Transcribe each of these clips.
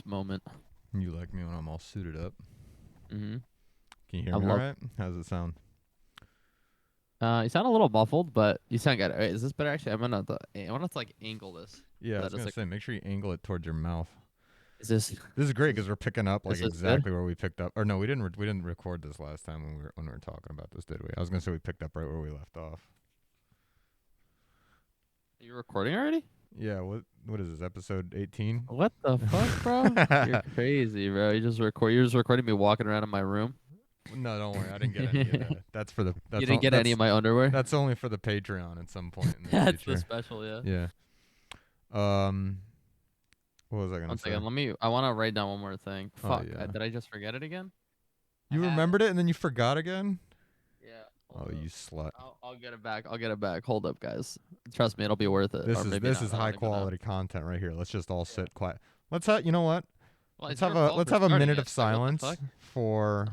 moment. You like me when I'm all suited up. Mm-hmm. Can you hear me all right? How does it sound? You sound a little muffled, but you sound good. Wait, is this better? Actually, I want to like angle this. Yeah, I was That is gonna like, say, make sure you angle it towards your mouth. is this? This is great because we're picking up like This is good. exactly where we picked up. Or no, we didn't record this last time when we were talking about this, did we? I was gonna say we picked up right where we left off. Are you recording already? Yeah. What is this? Episode 18? What the fuck, bro? You're crazy, bro. You're just recording me walking around in my room. No, don't worry. I didn't get any of that. That's for the. You didn't get any of my underwear. That's only for the Patreon at some point in the That's future. the special, yeah. Yeah. What was I gonna One say? second, I want to write down one more thing. Oh, Fuck, yeah. did I just forget it again? You remembered it and then you forgot again? Yeah. Oh, you slut. I'll get it back. I'll get it back. Hold up, guys. Trust me, it'll be worth it. This is high quality content right here. Let's just all sit quiet. Let's have, you know what? Well, let's have a minute of silence for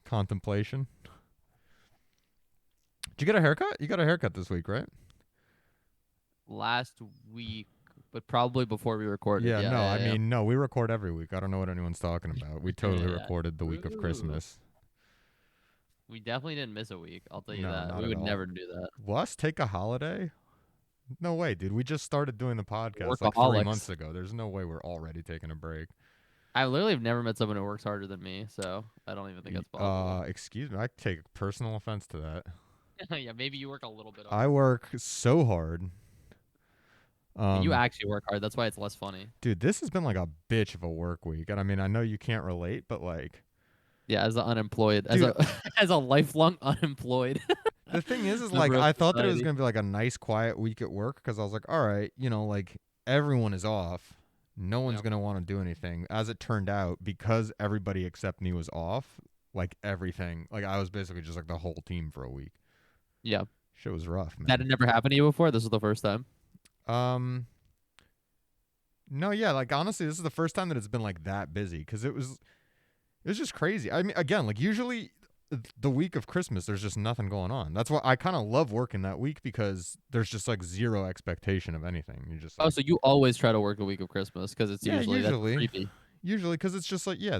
contemplation. Did you get a haircut? You got a haircut this week, right? Last week, but probably before we recorded. Yeah, I mean, no, we record every week. I don't know what anyone's talking about. We totally recorded the week of Christmas. We definitely didn't miss a week. I'll tell you No, that. not We at would all. never do that. Us take a holiday? No way, dude. We just started doing the podcast like 3 Workaholics. months ago. There's no way we're already taking a break. I literally have never met someone who works harder than me, so I don't even think that's possible. Excuse me. I take personal offense to that. Yeah, maybe you work a little bit harder. I work so hard. You actually work hard. That's why it's less funny. Dude, this has been like a bitch of a work week. And I mean, I know you can't relate, but like... Yeah, as an unemployed, Dude, as a lifelong unemployed. The thing is like, I thought that it was going to be like a nice, quiet week at work because I was like, all right, you know, like everyone is off. No one's going to want to do anything. As it turned out, because everybody except me was off, like everything, like I was basically just like the whole team for a week. Yeah. Shit was rough, man. That had never happened to you before? This was the first time? No, yeah, like honestly, this is the first time that it's been like that busy because it was just crazy. I mean, again, like usually the week of Christmas, there's just nothing going on. That's why I kind of love working that week because there's just like zero expectation of anything. You just like, so you always try to work the week of Christmas because it's usually that's creepy. Usually, because it's just like, yeah,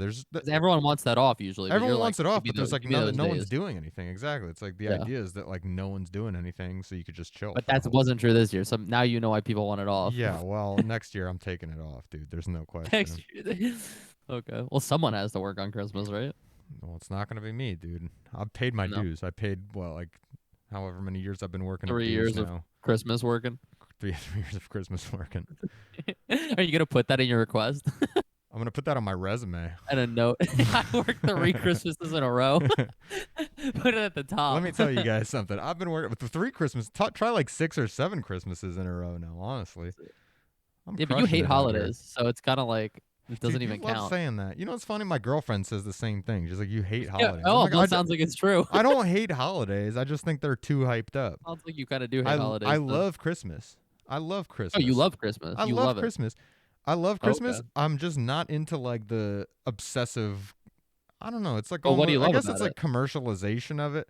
everyone wants that off usually. Everyone wants it off, but there's like no one's doing anything. Exactly. It's like the idea is that like no one's doing anything, so you could just chill. But that wasn't true this year. So now you know why people want it off. Yeah, well, next year I'm taking it off, dude. There's no question. Okay. Well, someone has to work on Christmas, right? Well, it's not going to be me, dude. I've paid my dues. I paid, like however many years I've been working. 3 years of Christmas working. 3 years of Christmas working. Are you going to put that in your request? I'm going to put that on my resume. And a note. I worked 3 Christmases in a row. Put it at the top. Let me tell you guys something. I've been working with 3 Christmas. Try like 6 or 7 Christmases in a row now, honestly. Yeah, but you hate holidays, so it's kind of like it doesn't even count. Love saying that. You know what's funny? My girlfriend says the same thing. She's like, you hate holidays. Oh, like, that sounds like it's true. I don't hate holidays. I just think they're too hyped up. Sounds like you kind of do hate holidays. I love Christmas. I love Christmas. Oh, you love Christmas. I love Christmas. I love Christmas. Okay. I'm just not into like the obsessive. I don't know. It's like what do you love I guess about it's like commercialization of it.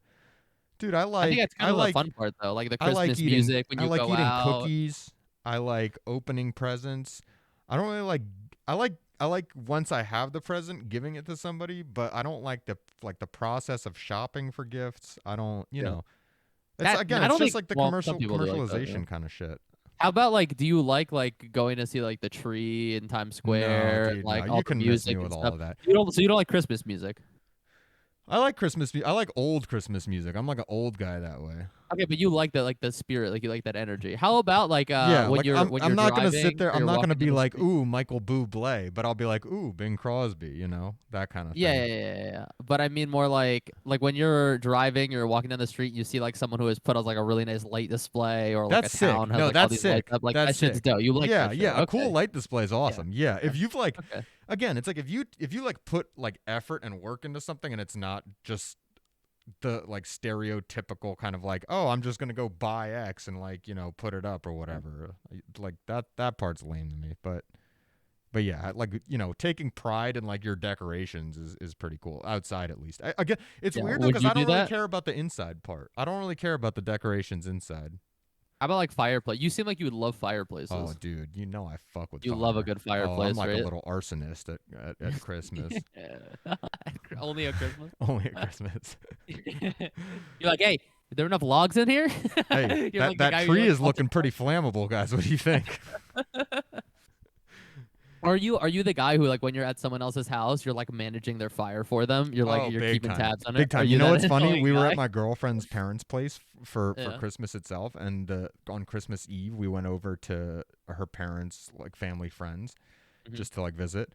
Dude, I think that's kind of the fun part though, like the Christmas music when you go out. I like eating cookies. I like opening presents. I don't really like. I like once I have the present, giving it to somebody, but I don't like the process of shopping for gifts. I don't, you know. It's just like the commercialization kind of shit. How about like, do you like going to see like the tree in Times Square, dude, like no. all You the can music miss me with and all stuff? of that. So you don't like Christmas music? I like Christmas. I like old Christmas music. I'm like an old guy that way. Okay, but you like the spirit, like you like that energy. How about like when you're I'm not driving, gonna sit there. I'm not gonna be like, street. ooh, Michael Bublé, but I'll be like, ooh, Bing Crosby. You know, that kind of thing. Yeah. But I mean more like when you're driving, you're walking down the street, and you see like someone who has put out like a really nice light display, or like that's a sick. town has No, like that's all these sick. lights up. Like that's that shit's sick. dope. You like that shit. Yeah. A cool light display is awesome. Yeah. If you've like, again, it's like if you like put like effort and work into something, and it's not just the like stereotypical kind of like, oh, I'm just gonna go buy X and like, you know, put it up or whatever. Like that part's lame to me. But yeah, like, you know, taking pride in like your decorations is pretty cool, outside at least. It's weird though, because I don't really care about the inside part. I don't really care about the decorations inside. How about like fireplace? You seem like you would love Oh, fireplaces. dude, you know I fuck with You love a fire. good Oh, I'm fireplace, like a right? little arsonist at Christmas. Only at Christmas. Only at Christmas. You're like, hey, are there enough logs in here? Hey, You're that like the that guy who tree like is watches. looking pretty flammable, guys. What do you think? Are you the guy who like when you're at someone else's house, you're like managing their fire for them? You're like Oh, you're big keeping time. tabs on it. Big Are time. You you know that what's funny? annoying We were at guy? my girlfriend's parents' place for Yeah. Christmas itself, and on Christmas Eve we went over to her parents' like family friends Hmm. just to like visit.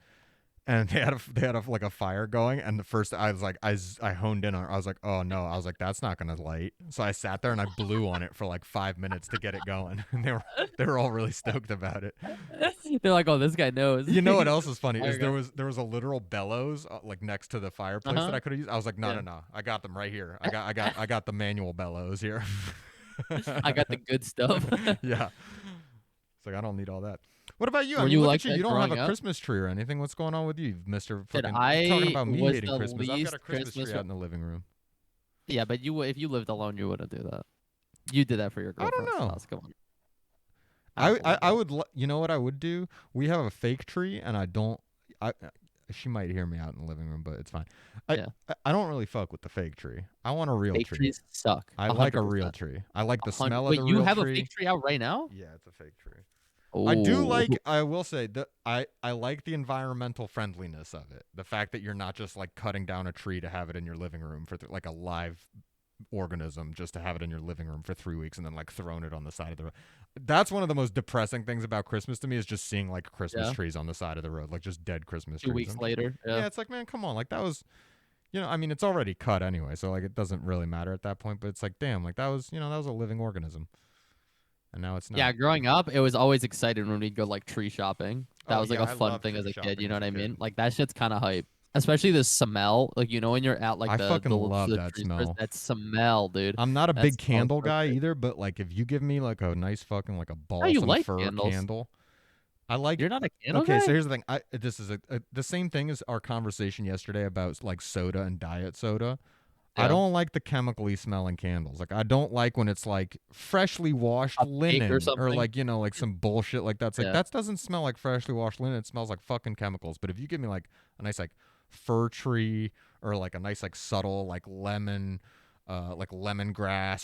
And they had like a fire going, and the first I was like I honed in on it. I was like, oh no, I was like, that's not gonna light. So I sat there and I blew on it for like 5 minutes to get it going. And they were all really stoked about it. They're like, oh, this guy knows. You know what He's else is funny fire is there guy. was there was a literal bellows like next to the Uh fireplace that huh. I could have used. I was like, no, no, Yeah. no, I got them right here. I got the manual bellows here. I got the good stuff. Yeah, it's like I don't need all that. What about you? I Were mean, you look like at you. that You don't have a growing up? Christmas tree or anything. What's going on with you, Mister That Fucking? You're talking I about me was hating the Christmas. I've got least a Christmas Christmas. tree out in the living room. Yeah, but if you lived alone, you wouldn't do that. You did that for your I girlfriend's don't know. house. Come on. I don't believe I it. would you know what I would do? We have a fake tree, and I don't. I she might hear me out in the living room, but it's fine. I Yeah. I don't really fuck with the fake tree. I want a real Fake tree. trees suck. I like a real 100%. tree. I like the smell of Wait, the you real have a tree. fake tree out right now? Yeah, it's a fake tree. I do Oh. like. I will say that I like the environmental friendliness of it. The fact that you're not just like cutting down a tree to have it in your living room for like a live organism just to have it in your living room for 3 weeks and then like throwing it on the side of the road. That's one of the most depressing things about Christmas to me is just seeing like Christmas Yeah. trees on the side of the road, like just dead Christmas Two trees. weeks later. Yeah. Yeah, it's like, man, come on, like that was, I mean, it's already cut anyway, so like it doesn't really matter at that point. But it's like, damn, like that was, that was a living organism, and now it's Yeah, not. growing up, it was always excited when we'd go like tree shopping. That Oh was like yeah, a I fun love thing as tree a kid, you shopping know as what a I kid. mean? Like that shit's kind of hype. Especially the smell, like when you're at like I fucking love the that tree stores, smell. that smell, dude. I'm not a That big smell is candle so guy good. either, but like if you give me like a nice fucking like a Oh, you balsam like fir candles? candle, I like. You're not a candle Okay, so guy? here's the thing. This is the same thing as our conversation yesterday about like soda and diet soda. I Yeah, don't like the chemically smelling candles. Like I don't like when it's like freshly washed a cake or linen or something. like like some bullshit like that. It's like Yeah, that doesn't smell like freshly washed linen. It smells like fucking chemicals. But if you give me like a nice like fir tree or like a nice like subtle like lemongrass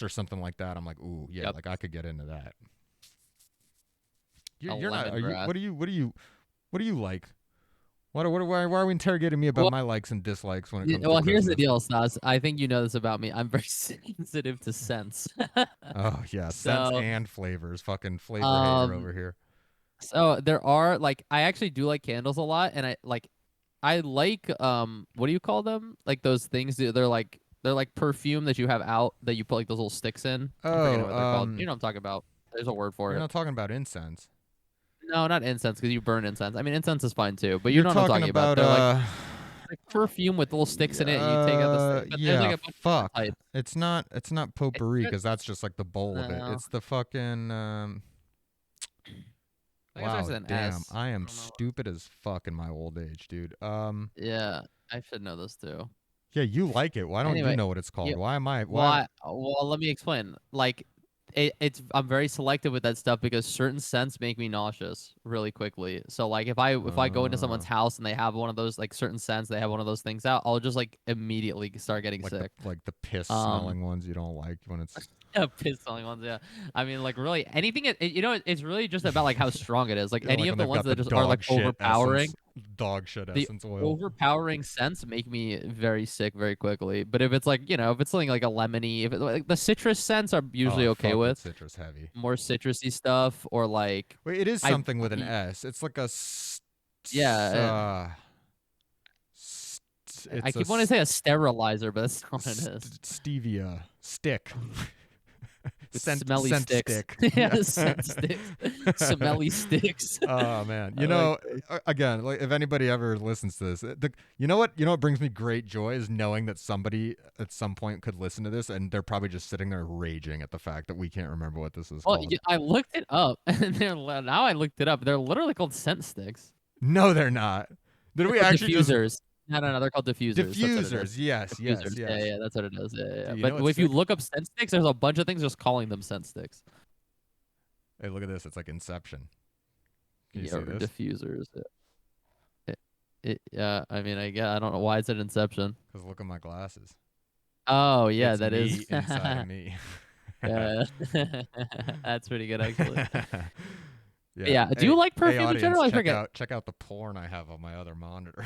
or something like that, I'm like, ooh, yeah, yep. like I could get into that. A You're not. Are you? lemongrass. What do you like? Why are we interrogating me about Well, my likes and dislikes when it comes to well, here's the Christmas? deal, Stas. I think you know this about me. I'm very sensitive to scents. Oh yeah, scents So, and flavors. Fucking flavor hater um, over here. so there are like I actually do like candles a lot, and I like what do you call them? Like those things they're like perfume that you have out that you put like those little sticks in. I'm forgetting Oh, what they're called. You know what I'm talking about. There's a word for you're it. not talking about incense. No, not incense because you burn incense. I mean incense is fine too, but you You're know what I'm talking talking about. about They're like perfume with little sticks in it, and you take out the stick. But there's like yeah, a bunch of different fuck. types. It's not It's potpourri good. because that's just like the bowl of it. No, It's the fucking I guess there's wow, an damn. S. I I am don't know. stupid as fuck in my old age, dude. Yeah, I should know this too. Yeah, you like it. Why don't you Anyway, know what it's called? yeah. Why am I Well, why let me explain. Like, it's I'm very selective with that stuff because certain scents make me nauseous really quickly. So like if I go into uh someone's house and they have one of those like certain scents, they have one of those things out, I'll just like immediately start getting like the sick. like the piss Um, smelling ones you don't like when it's yeah, piss smelling ones. Yeah, I mean like really anything. It's really just about like how strong it is. Like you don't any like of when the they've ones got the that just are like overpowering. dog shit The essence oil. overpowering scents make me very sick very quickly. But if it's like if it's something like a lemony, if it, like the citrus scents are Oh, usually I okay fuck with with citrus heavy. more citrusy stuff or like Wait, it is I something with an y- S. It's like a yeah. I it's a keep wanting to say a sterilizer, but that's not what it is. stevia stick. With scent smelly scent sticks. stick. Yeah, Yeah. scent sticks, smelly sticks. Oh man, I like those. again, like if anybody ever listens to this, you know what brings me great joy is knowing that somebody at some point could listen to this and they're probably just sitting there raging at the fact that we can't remember what this is Well, called. I looked it up, and now I looked it up. They're literally called scent sticks. No, they're not. Did They're we called actually just diffusers. No. They're called diffusers. That's what it is. diffusers? Yes, yes, Diffusers. Yeah, yes. yeah, that's what it is. Yeah, yeah. Dude, you know But what's if you sick? look up scent sticks, there's a bunch of things just calling them scent sticks. Hey, look at this. It's like Inception. Can you Yeah, see or this? diffusers. Yeah, I mean, I don't know why it's an Inception. Because look at my glasses. Oh yeah, It's that is. me inside of me. Yeah, that's pretty good actually. Yeah. Yeah, do you Hey, like hey, perfume in audience, general? I forget. check out the porn I have on my other monitor.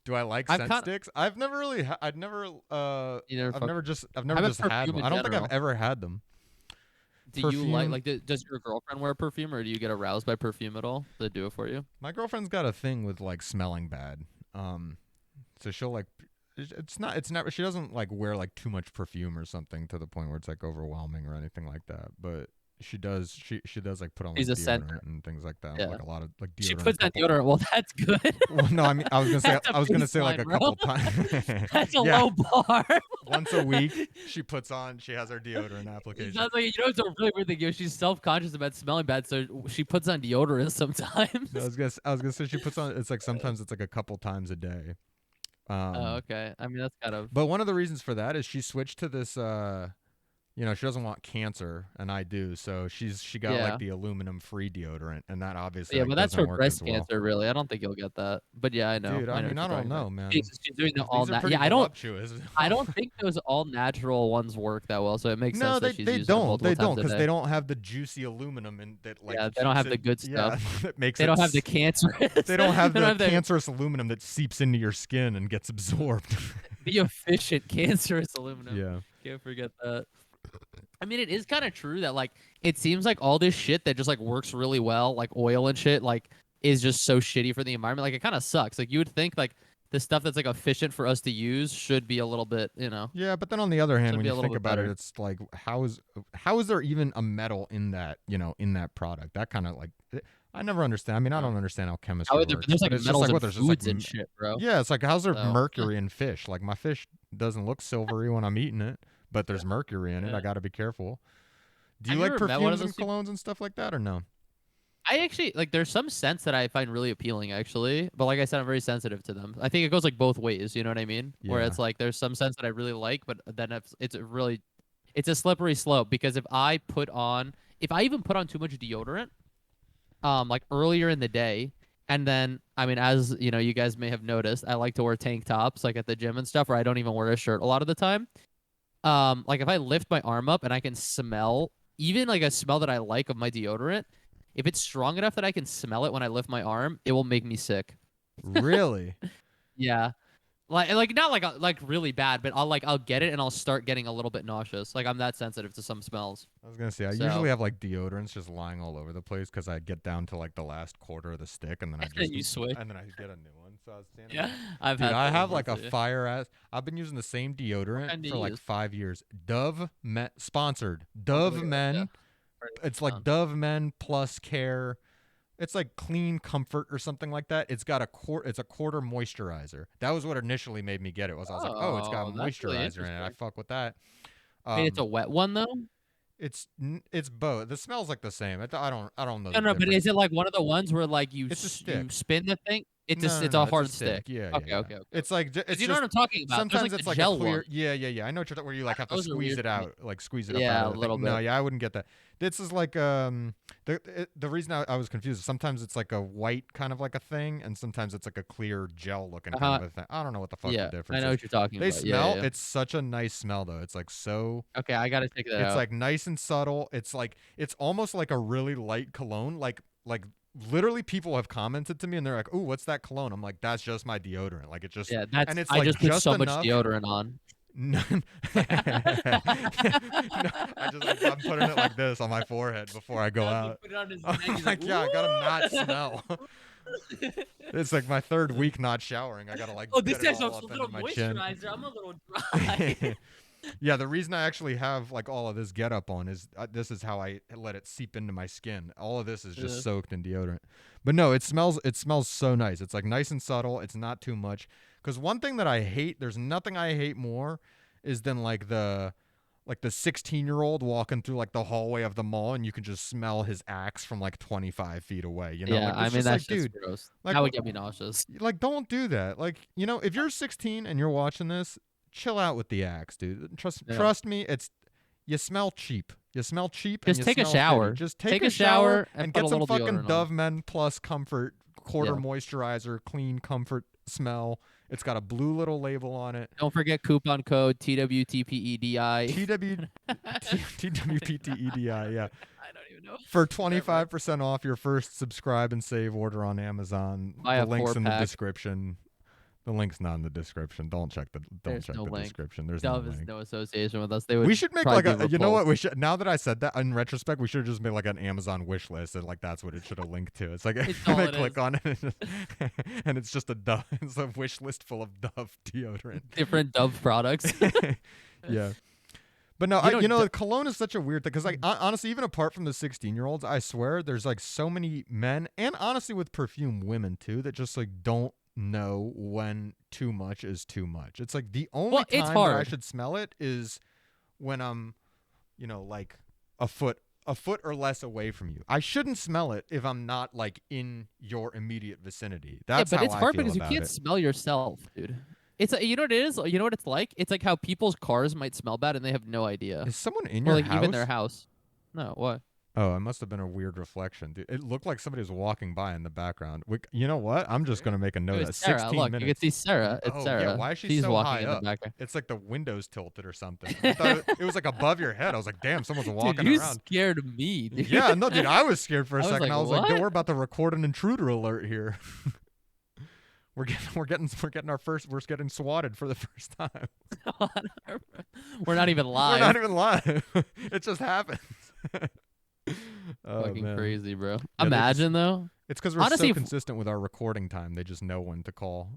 Do I like I've scent kind of sticks? you never fuck. I've How never about just had perfume one. in I don't think I've general? ever had them. Do you Perfume. does your girlfriend wear perfume, or do you get aroused by perfume at all? Does it do it for you? My girlfriend's got a thing with like smelling bad. So she'll like it's not she doesn't like wear like too much perfume or something to the point where it's like overwhelming or anything like that. But she does like put on She's like a scent deodorant and things like that. girl. Like a lot of like She deodorant a puts on couple. deodorant. Well, that's good. Well, no, I mean That's a I was gonna say like baseline, a bro. couple times. That's a Yeah, low bar. once a week she has her deodorant It application. sounds like it's a really weird thing. She's self-conscious about smelling bad, so she puts on deodorant No, sometimes. I was gonna say she puts on it's like sometimes it's like a couple times a day. Oh, Um, okay. I mean, that's kind of but one of the reasons for that is she switched to this you know, she doesn't want cancer and I do. So she got like yeah. the aluminum free deodorant and that obviously Yeah, like but that's doesn't for work as breast well. cancer, really. I don't think you'll get that. But yeah, I know. Dude, I I know mean, what I you're don't talking about. know, man. She's doing the all These are nat. pretty Yeah, I don't. voluptuous. I don't think those all natural ones work that well. So it makes sense No, that she's they using it don't. multiple They times don't a because day. they don't have the juicy aluminum and that like Yeah, they don't keeps have the it. good Yeah, stuff. that makes They it. don't have the cancerous. They they don't have don't the have cancerous aluminum that seeps into your skin and gets absorbed. the efficient cancerous aluminum. Yeah. Can't forget that. I mean, it is kind of true that like it seems like all this shit that just like works really well, like oil and shit, like is just so shitty for the environment. Like it kind of sucks. Like you would think like the stuff that's like efficient for us to use should be a little bit, Yeah, but then on the other hand, should when be you a little think bit about it, better. it's like how is there even a metal in that, you know, in that product? That kind of like I never understand. I mean, I Uh, don't understand how How chemistry would there, works, there's but like it's just metals like and what there's just like foods and shit, bro. yeah, it's like how's there So mercury in fish? Like my fish doesn't look silvery when I'm eating it, but there's mercury in it. I yeah. got to be careful. Do you Have you like ever met one of perfumes those and people? colognes and stuff like that or no? I actually like there's some scents that I find really appealing actually, but like I said, I'm very sensitive to them. I think it goes like both ways, you know what I mean? Where Yeah. it's like there's some scents that I really like, but then it's really it's a slippery slope because if I even put on too much deodorant, like earlier in the day, and then I mean, as you know, you guys may have noticed, I like to wear tank tops like at the gym and stuff, where I don't even wear a shirt a lot of the time. Like if I lift my arm up and I can smell even like a smell that I like of my deodorant, if it's strong enough that I can smell it when I lift my arm, it will make me sick. Really? Yeah. Like not like really bad, but I'll get it and I'll start getting a little bit nauseous. Like I'm that sensitive to some smells. I was gonna say I So usually have like deodorants just lying all over the place because I get down to like the last quarter of the stick and then I just you switch. and then I get a new one. So I was standing Yeah. there. I've Dude, had I that have before like a too. fire ass. I've been using the same What deodorant kind do for you like use? 5 years. Dove Men sponsored. I'll look Dove it up. Yeah. Men. Write it It's like down. Dove Men Plus Care. It's like Clean Comfort or something like that. It's got it's a quarter moisturizer. That was what initially made me get it. I was like, oh, it's got Oh, that's really moisturizer in it. I interesting. fuck with that. Wait, it's Um, a wet one though? it's both. The smells like the same. I don't know No, the no, but difference. is it like one of the ones where like It's a you stick. spin the thing? No, no, It's a no. It's a hard stick. stick. Yeah, yeah, Okay, yeah. okay, okay, It's okay. like Because it's you know what just I'm talking about. There's sometimes like the it's like a gel clear. one. Yeah, yeah, yeah. I know what you're where you like have to Those are squeeze weird it to me. out, like squeeze it up out Yeah, of a the little thing. No, bit. yeah, I wouldn't get that. This is like the reason I was confused is sometimes it's like a white kind of like a thing, and sometimes it's like a clear gel looking kind of Uh-huh. a thing. I don't know what the fuck the Yeah, I difference know is. what you're talking They about. Yeah, yeah, smell. yeah. It's such a nice smell though. It's like so Okay, I gotta check that it's out. like nice and subtle. It's like it's almost like a really light cologne. Like literally people have commented to me and they're like, "Ooh, what's that cologne?" I'm like, "That's just my deodorant." Like it just Yeah, and that's it's I like just put just so much enough. deodorant on. No, no, I'm putting it like this on my forehead before I go Doug would out. put it on his I'm neck. He's like, like, yeah, I gotta not "Ooh!" smell. It's like my third week not showering. I gotta like Oh, get this it has a all up into little my chin. moisturizer. I'm a little dry. Yeah, the reason I actually have like all of this get up on is this is how I let it seep into my skin. All of this is just Yeah. soaked in deodorant. But no, it smells so nice. It's like nice and subtle. It's not too much. Cuz one thing that I hate, there's nothing I hate more is than like the 16-year-old walking through like the hallway of the mall and you can just smell his axe from like 25 feet away, you know? Yeah, Like I it's mean just that like, shit's dude, gross. like That would get me nauseous. like don't do that. Like, you know, if you're 16 and you're watching this, chill out with the axe, dude. Yeah. Trust me, You smell cheap. You smell cheap and Just you take a smell shitty. shower. Just take Take a a shower shower and and put get a some little fucking deodorant on. Dove Men Plus Comfort Quarter Yeah. Moisturizer, clean comfort smell. It's got a blue little label on it. Don't forget coupon code TWTPEDI. TWPTEDI, yeah. I don't even know. For Is that right? 25% off your first subscribe and save order on Amazon. Buy The a link's in the 4-pack. description. The link's not in the description. Don't check the There's no link. description. There's no Dove is link. no association with us. They would We should make probably like be a, you know what? repulsed. We should, now that I said that in retrospect, we should have just made like an Amazon wish list and like that's what it should have linked to. It's like It's all they it click is. on it and it's just a Dove. It's a wish list full of Dove deodorant. Different Dove products. Yeah. But no, cologne is such a weird thing because, like, honestly, even apart from the 16-year-olds, I swear there's like so many men and honestly with perfume women too that just like don't know when too much is too much. It's like the only It's time that I hard. should smell it is when I'm, like a foot or less away from you. I shouldn't smell it if I'm not like in your immediate vicinity. That's but how it's I hard feel because you about can't it. smell yourself, dude. It's you know what it is. You know what it's like. It's like how people's cars might smell bad and they have no idea, Is someone in or your like house? even their house. No, what? Oh, it must have been a weird reflection, dude. It looked like somebody was walking by in the background. You know what? I'm just gonna make a note It of was that. Sarah. 16 Look, minutes. you can see Sarah. It's Oh Sarah. yeah, why is she She's so walking high in up? the background. It's like the windows tilted or something. I thought it was like above your head. I was like, damn, someone's walking Dude, you around. scared me, dude. Yeah, no, dude, I was scared for a I was second. like, I was like, dude, what? we're about to record an intruder alert here. we're getting swatted for the first time. We're not even live. We're not even live. It just happens. Oh, Fucking man. crazy, bro. Yeah, Imagine though. It's because we're Honestly, so consistent with our recording time. They just know when to call.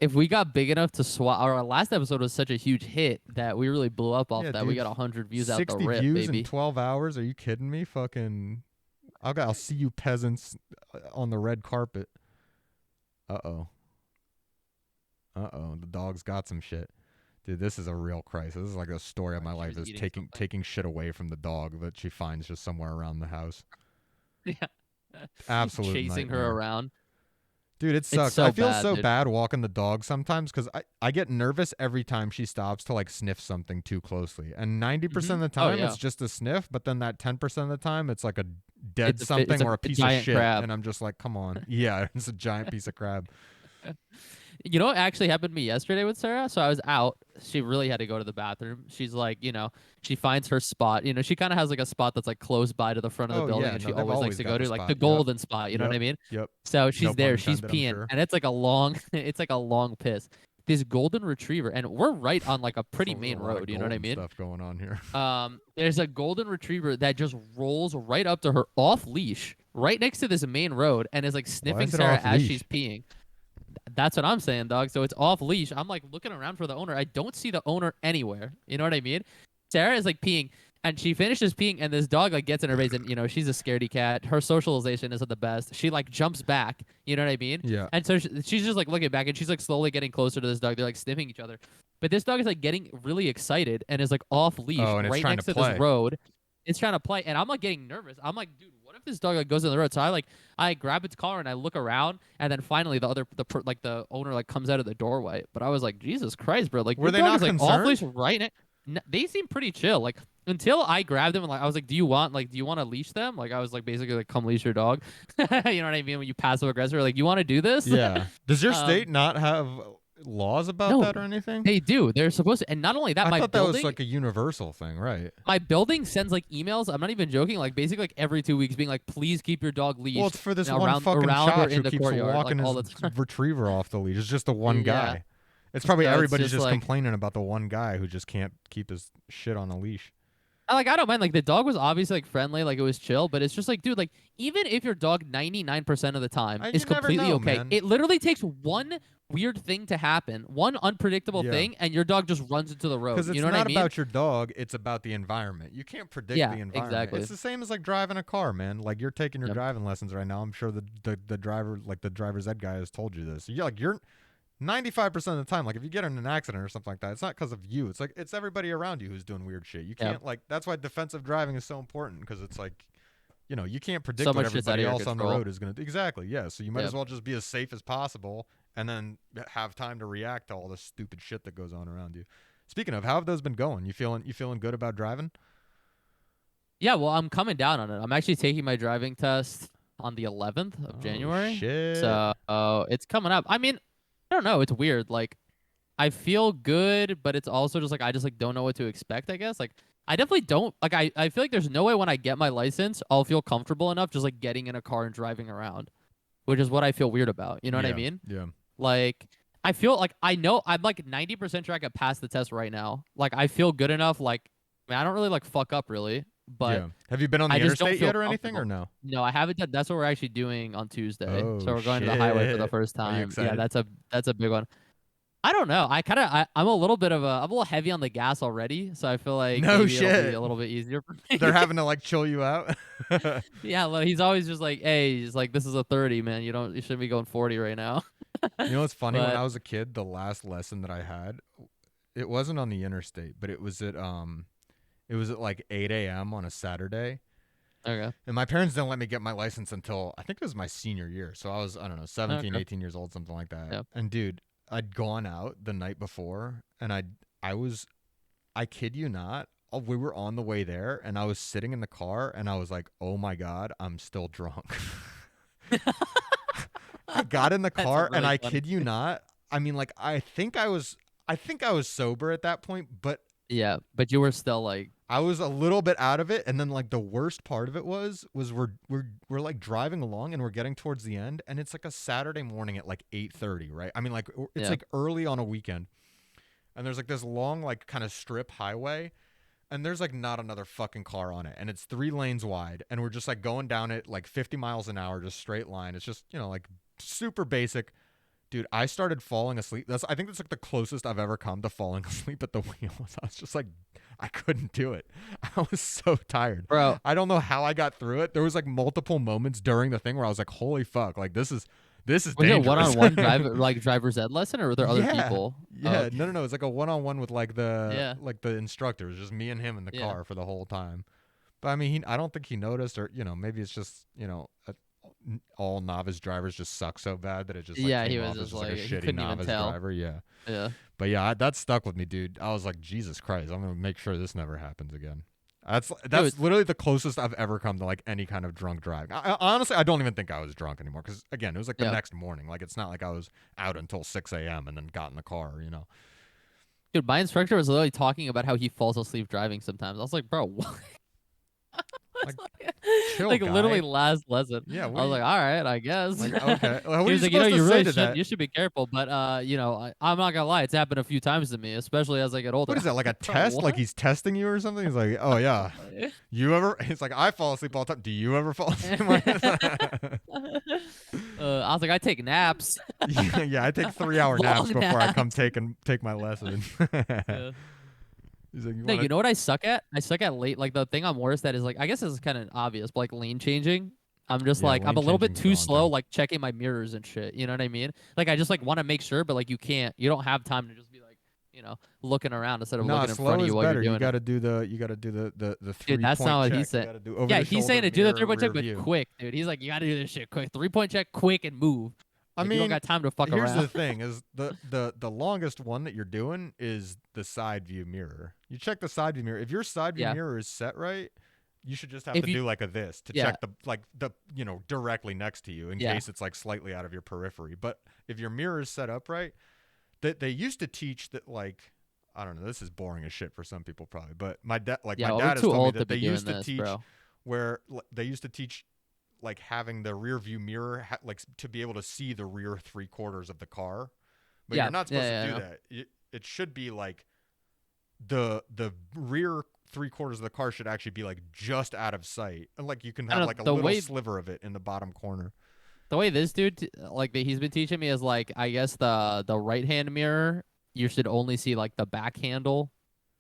if we got big enough to swat, our last episode was such a huge hit that we really blew up off Yeah, that. dude, We got 100 views out the 60 rip, views baby. in 12 hours? Are you kidding me? Fucking, I'll see you peasants on the red carpet. Uh-oh. The dog's got some shit. Dude, this is a real crisis. This is like a story of my life. Is taking shit away from the dog that she finds just somewhere around the house. Yeah. Absolute Chasing nightmare. her around. Dude, it sucks. so I feel bad, so dude. bad walking the dog sometimes because I get nervous every time she stops to like sniff something too closely. And 90% of the time yeah. it's just a sniff, but then that 10% of the time it's like a dead It's something or a piece of giant shit. crab. And I'm just like, come on. Yeah, it's a giant piece of crab. You know what actually happened to me yesterday with Sarah? So I was out. She really had to go to the bathroom. She's like, she finds her spot. She kind of has like a spot that's like close by to the front of the building, and she they've always likes to got go the to like spot. the golden spot. You know what I mean? Yep. So she's No pun there. She's intended, I'm peeing, sure. and it's like a long, piss. This golden retriever, and we're right on like a pretty There's main a lot of road. You know what I golden mean? Stuff going on here. There's a golden retriever that just rolls right up to her off leash, right next to this main road, and is like sniffing is it Sarah off as leash? she's peeing. That's what I'm saying, dog. So it's off leash. I'm like looking around for the owner. I don't see the owner anywhere. You know what I mean? Sarah is like peeing, and she finishes peeing, and this dog like gets in her face, and she's a scaredy cat. Her socialization isn't the best. She like jumps back. You know what I mean? Yeah. And so she's just like looking back, and she's like slowly getting closer to this dog. They're like sniffing each other, but this dog is like getting really excited and is like off leash and it's right trying next to to play. this road. It's trying to play, and I'm like getting nervous. I'm like, dude, what if this dog like goes in the road? So I grab its collar and I look around, and then finally the owner like comes out of the doorway. But I was like, Jesus Christ, bro! Like, Were your they dog not is, like, concerned? off leash right now. They seem pretty chill. Like until I grabbed them and like I was like, do you want to leash them? Like I was like basically like, come leash your dog. You know what I mean? When you passive aggressive, like, you want to do this? Yeah. Does your state not have laws about No, that or anything? They do. They're supposed to. And not only that, I my thought building, that was like a universal thing, right? my building sends like emails. I'm not even joking. Like basically like every 2 weeks, being like, please keep your dog leashed. Well, it's for this around, one fucking around or shot in who the keeps courtyard, walking like, all his the time. retriever off the leash. It's just the one Yeah. guy. It's probably So it's everybody's just just like- complaining about the one guy who just can't keep his shit on a leash. I don't mind. Like the dog was obviously like friendly, like it was chill, but it's just like, dude, like even if your dog 99% of the time You is never completely know, okay, man. it literally takes one weird thing to happen, one unpredictable Yeah. thing, and your dog just runs into the road. Because it's You know what not I mean? about your dog, it's about the environment. You can't predict Yeah, the environment. exactly. It's the same as like driving a car, man. Like you're taking your Yep. driving lessons right now. I'm sure the driver, like the driver's ed guy has told you this. You're 95% of the time, like if you get in an accident or something like that, it's not because of you. It's like it's everybody around you who's doing weird shit. You can't like that's why defensive driving is so important because it's like, you can't predict So what much shit's out of everybody your else on the control. road is gonna do. Exactly, yeah. So you might Yep. as well just be as safe as possible and then have time to react to all the stupid shit that goes on around you. Speaking of, how have those been going? You feeling good about driving? Yeah, well, I'm coming down on it. I'm actually taking my driving test on the 11th of Oh January. shit. So it's coming up. I mean, I don't know. It's weird. Like, I feel good, but it's also just like I just like don't know what to expect, I guess. Like, I definitely don't like I feel like there's no way when I get my license, I'll feel comfortable enough just like getting in a car and driving around, which is what I feel weird about. You know what I Yeah. mean? Yeah. Like, I feel like I know I'm like 90% sure I could pass the test right now. Like, I feel good enough. Like, I mean, I don't really like fuck up really, but Yeah. Have you been on I the just don't interstate feel yet or anything or comfortable. no? No, I haven't done. That's what we're actually doing on Tuesday. So Oh we're going to the highway for the shit. first Are you time. Yeah, excited? that's a big one. I don't know. I'm a little bit of I'm a little heavy on the gas already, so I feel like No maybe it'll be shit. a little bit easier for They're me. having to like chill you out. Yeah, well, he's always just like, hey, he's like, this is a 30, man. You shouldn't be going 40 right now. You know what's funny? When But I was a kid, the last lesson that I had, it wasn't on the interstate, but it was at like 8 a.m. on a Saturday. okay, And my parents didn't let me get my license until I think it was my senior year. So I was, I don't know, 17, okay, 18 years old, something like that. yeah. And dude, I'd gone out the night before and I was, I kid you not, we were on the way there and I was sitting in the car and I was like, oh my God, I'm still drunk. I got in the That's car and really I funny. kid you not, I mean, like, I think I was sober at that point, but Yeah, but you were still like, I was a little bit out of it, and then like the worst part of it was we're like driving along and we're getting towards the end, and it's like a Saturday morning at like 8:30, right? I mean, like it's yeah, like early on a weekend, and there's like this long like kind of strip highway, and there's like not another fucking car on it, and it's 3 lanes wide, and we're just like going down it like 50 miles an hour, just straight line. It's just like super basic. Dude, I started falling asleep. I think that's like the closest I've ever come to falling asleep at the wheel. I was just like, I couldn't do it. I was so tired. bro. I don't know how I got through it. There was like multiple moments during the thing where I was like, holy fuck, like this is Was it a dangerous. one-on-one driver's ed lesson, or were there other Yeah. people? Oh, Yeah. okay. No. It's like a one-on-one with Yeah, like the instructor. It was just me and him in the yeah, car for the whole time. But I mean, I don't think he noticed, or maybe it's just all novice drivers just suck so bad that it just like yeah. He came was off as just just like a like he shitty couldn't even novice tell. driver. Yeah. Yeah, But yeah, that stuck with me, dude. I was like, Jesus Christ, I'm gonna make sure this never happens again. dude. That's literally the closest I've ever come to like any kind of drunk driving. Honestly, I don't even think I was drunk anymore because again, it was like the Yeah, next morning. Like it's not like I was out until 6 a.m. and then got in the car. dude. My instructor was literally talking about how he falls asleep driving sometimes. I was like, bro, what? Like, chill, Like literally guy. last lesson. Yeah, I what do was like, you all right, I guess. like? Okay, well, what He are was you like, supposed to you say really to should that? you should be careful. But I'm not gonna lie, it's happened a few times to me, especially as I get older. What I is that, was like a like, bro, test? Like what? he's testing you or something? He's like, oh yeah, you ever? He's like, I fall asleep all the time. Do you ever fall asleep? I was like, I take naps, Yeah, I take 3 hour naps long before I come naps. take my lesson. Yeah. He's like, you No, want you to? know what I suck at? I suck at late. Like the thing I'm worst at is like I guess this is kind of obvious, but like lane changing. I'm just Yeah, like I'm lane a little bit changing's too slow, daunting. like checking my mirrors and shit. You know what I mean? Like I just like want to make sure, but like you can't. You don't have time to just be like looking around instead of Nah, looking in front slow of you is while you're better. doing it. You got to do the Dude, three that's not point what he check. You said. got to do over Yeah, the he's saying shoulder to do the mirror 3-point check, rear but view. quick, dude. He's like, you got to do this shit quick. 3-point check, quick, and move. I Like you don't mean, got time to fuck here's around. the thing: is the longest one that you're doing is the side view mirror. You check the side view mirror. If your side view Yeah. mirror is set right, you should just have If to you, do like a this to yeah, check the directly next to you in yeah. case it's like slightly out of your periphery. But if your mirror is set up right, that they used to teach that like. I don't know. This is boring as shit for some people probably, but Yeah, my well, we're dad has too told me old to that they be doing used to this, teach bro. where they used to teach like having the rear view mirror like to be able to see the rear 3/4 of the car, but you're Yeah, not yeah, supposed to yeah, I do know. that. It should be like the rear 3/4 of the car should actually be like just out of sight, and like you can I have don't know like a the little way sliver of it in the bottom corner. this dude like that he's been teaching me is like I guess the right hand mirror you should only see like the back handle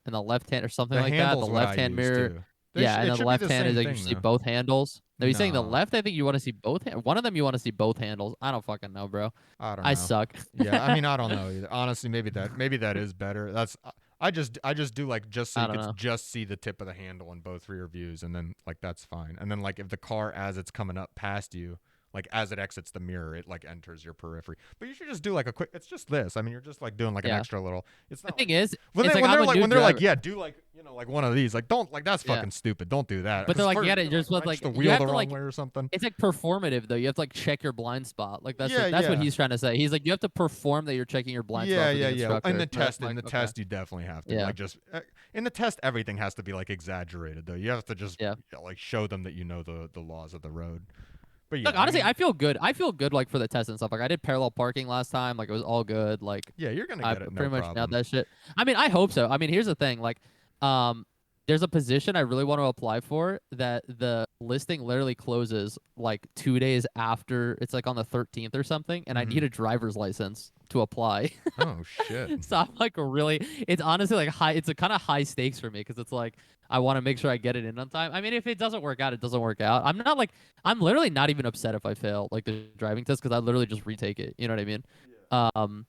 and the left hand or something The like that. The handle's what I left hand use mirror, too. yeah, and It then the should be left the hand is same like you thing see though. both handles. Now he's saying the No, left. I think you want to see both. One of them you want to see both handles. I don't fucking know, bro. I don't I know. suck. Yeah, I mean, I don't know either. Honestly, maybe that is better. I just do like just so I you don't could know. just see the tip of the handle in both rear views, and then like that's fine. And then like if the car as it's coming up past you, like as it exits the mirror, it like enters your periphery. But you should just do like a quick. It's just this. I mean, you're just like doing like an Yeah. extra little. It's The not thing like is, when it's they like when I'm they're a like new when they're like driver. yeah, do like like one of these. Like don't like that's Yeah. fucking stupid. Don't do that. But they're like, first, yeah, you're like supposed to wrench like the you wheel have the to wrong like way or something. it's like performative though. You have to like check your blind spot. Like Yeah, that's what yeah. he's trying to say. He's like you have to perform that you're checking your blind Yeah, spot for yeah, the yeah. In instructor. the But I'm test, like, okay. you definitely have to Yeah. like just in the test, everything has to be like exaggerated though. You have to just Yeah. like show them that you know the laws of the road. But Look, yeah, I honestly, mean, I feel good. I feel good like for the test and stuff. Like I did parallel parking last time. Like it was all good. Like yeah, you're gonna I get it, no pretty much nailed problem. that shit. I mean, I hope so. I mean, here's the thing. Like, there's a position I really want to apply for that the listing literally closes like 2 days after. It's like on the 13th or something, and I Mm-hmm. need a driver's license to apply. Oh shit. So I'm like really, it's honestly like high. It's a kind of high stakes for me because it's like I want to make sure I get it in on time. I mean, if it doesn't work out, it doesn't work out. I'm not like I'm literally not even upset if I fail like the driving test because I literally just retake it. You know what I mean? Um,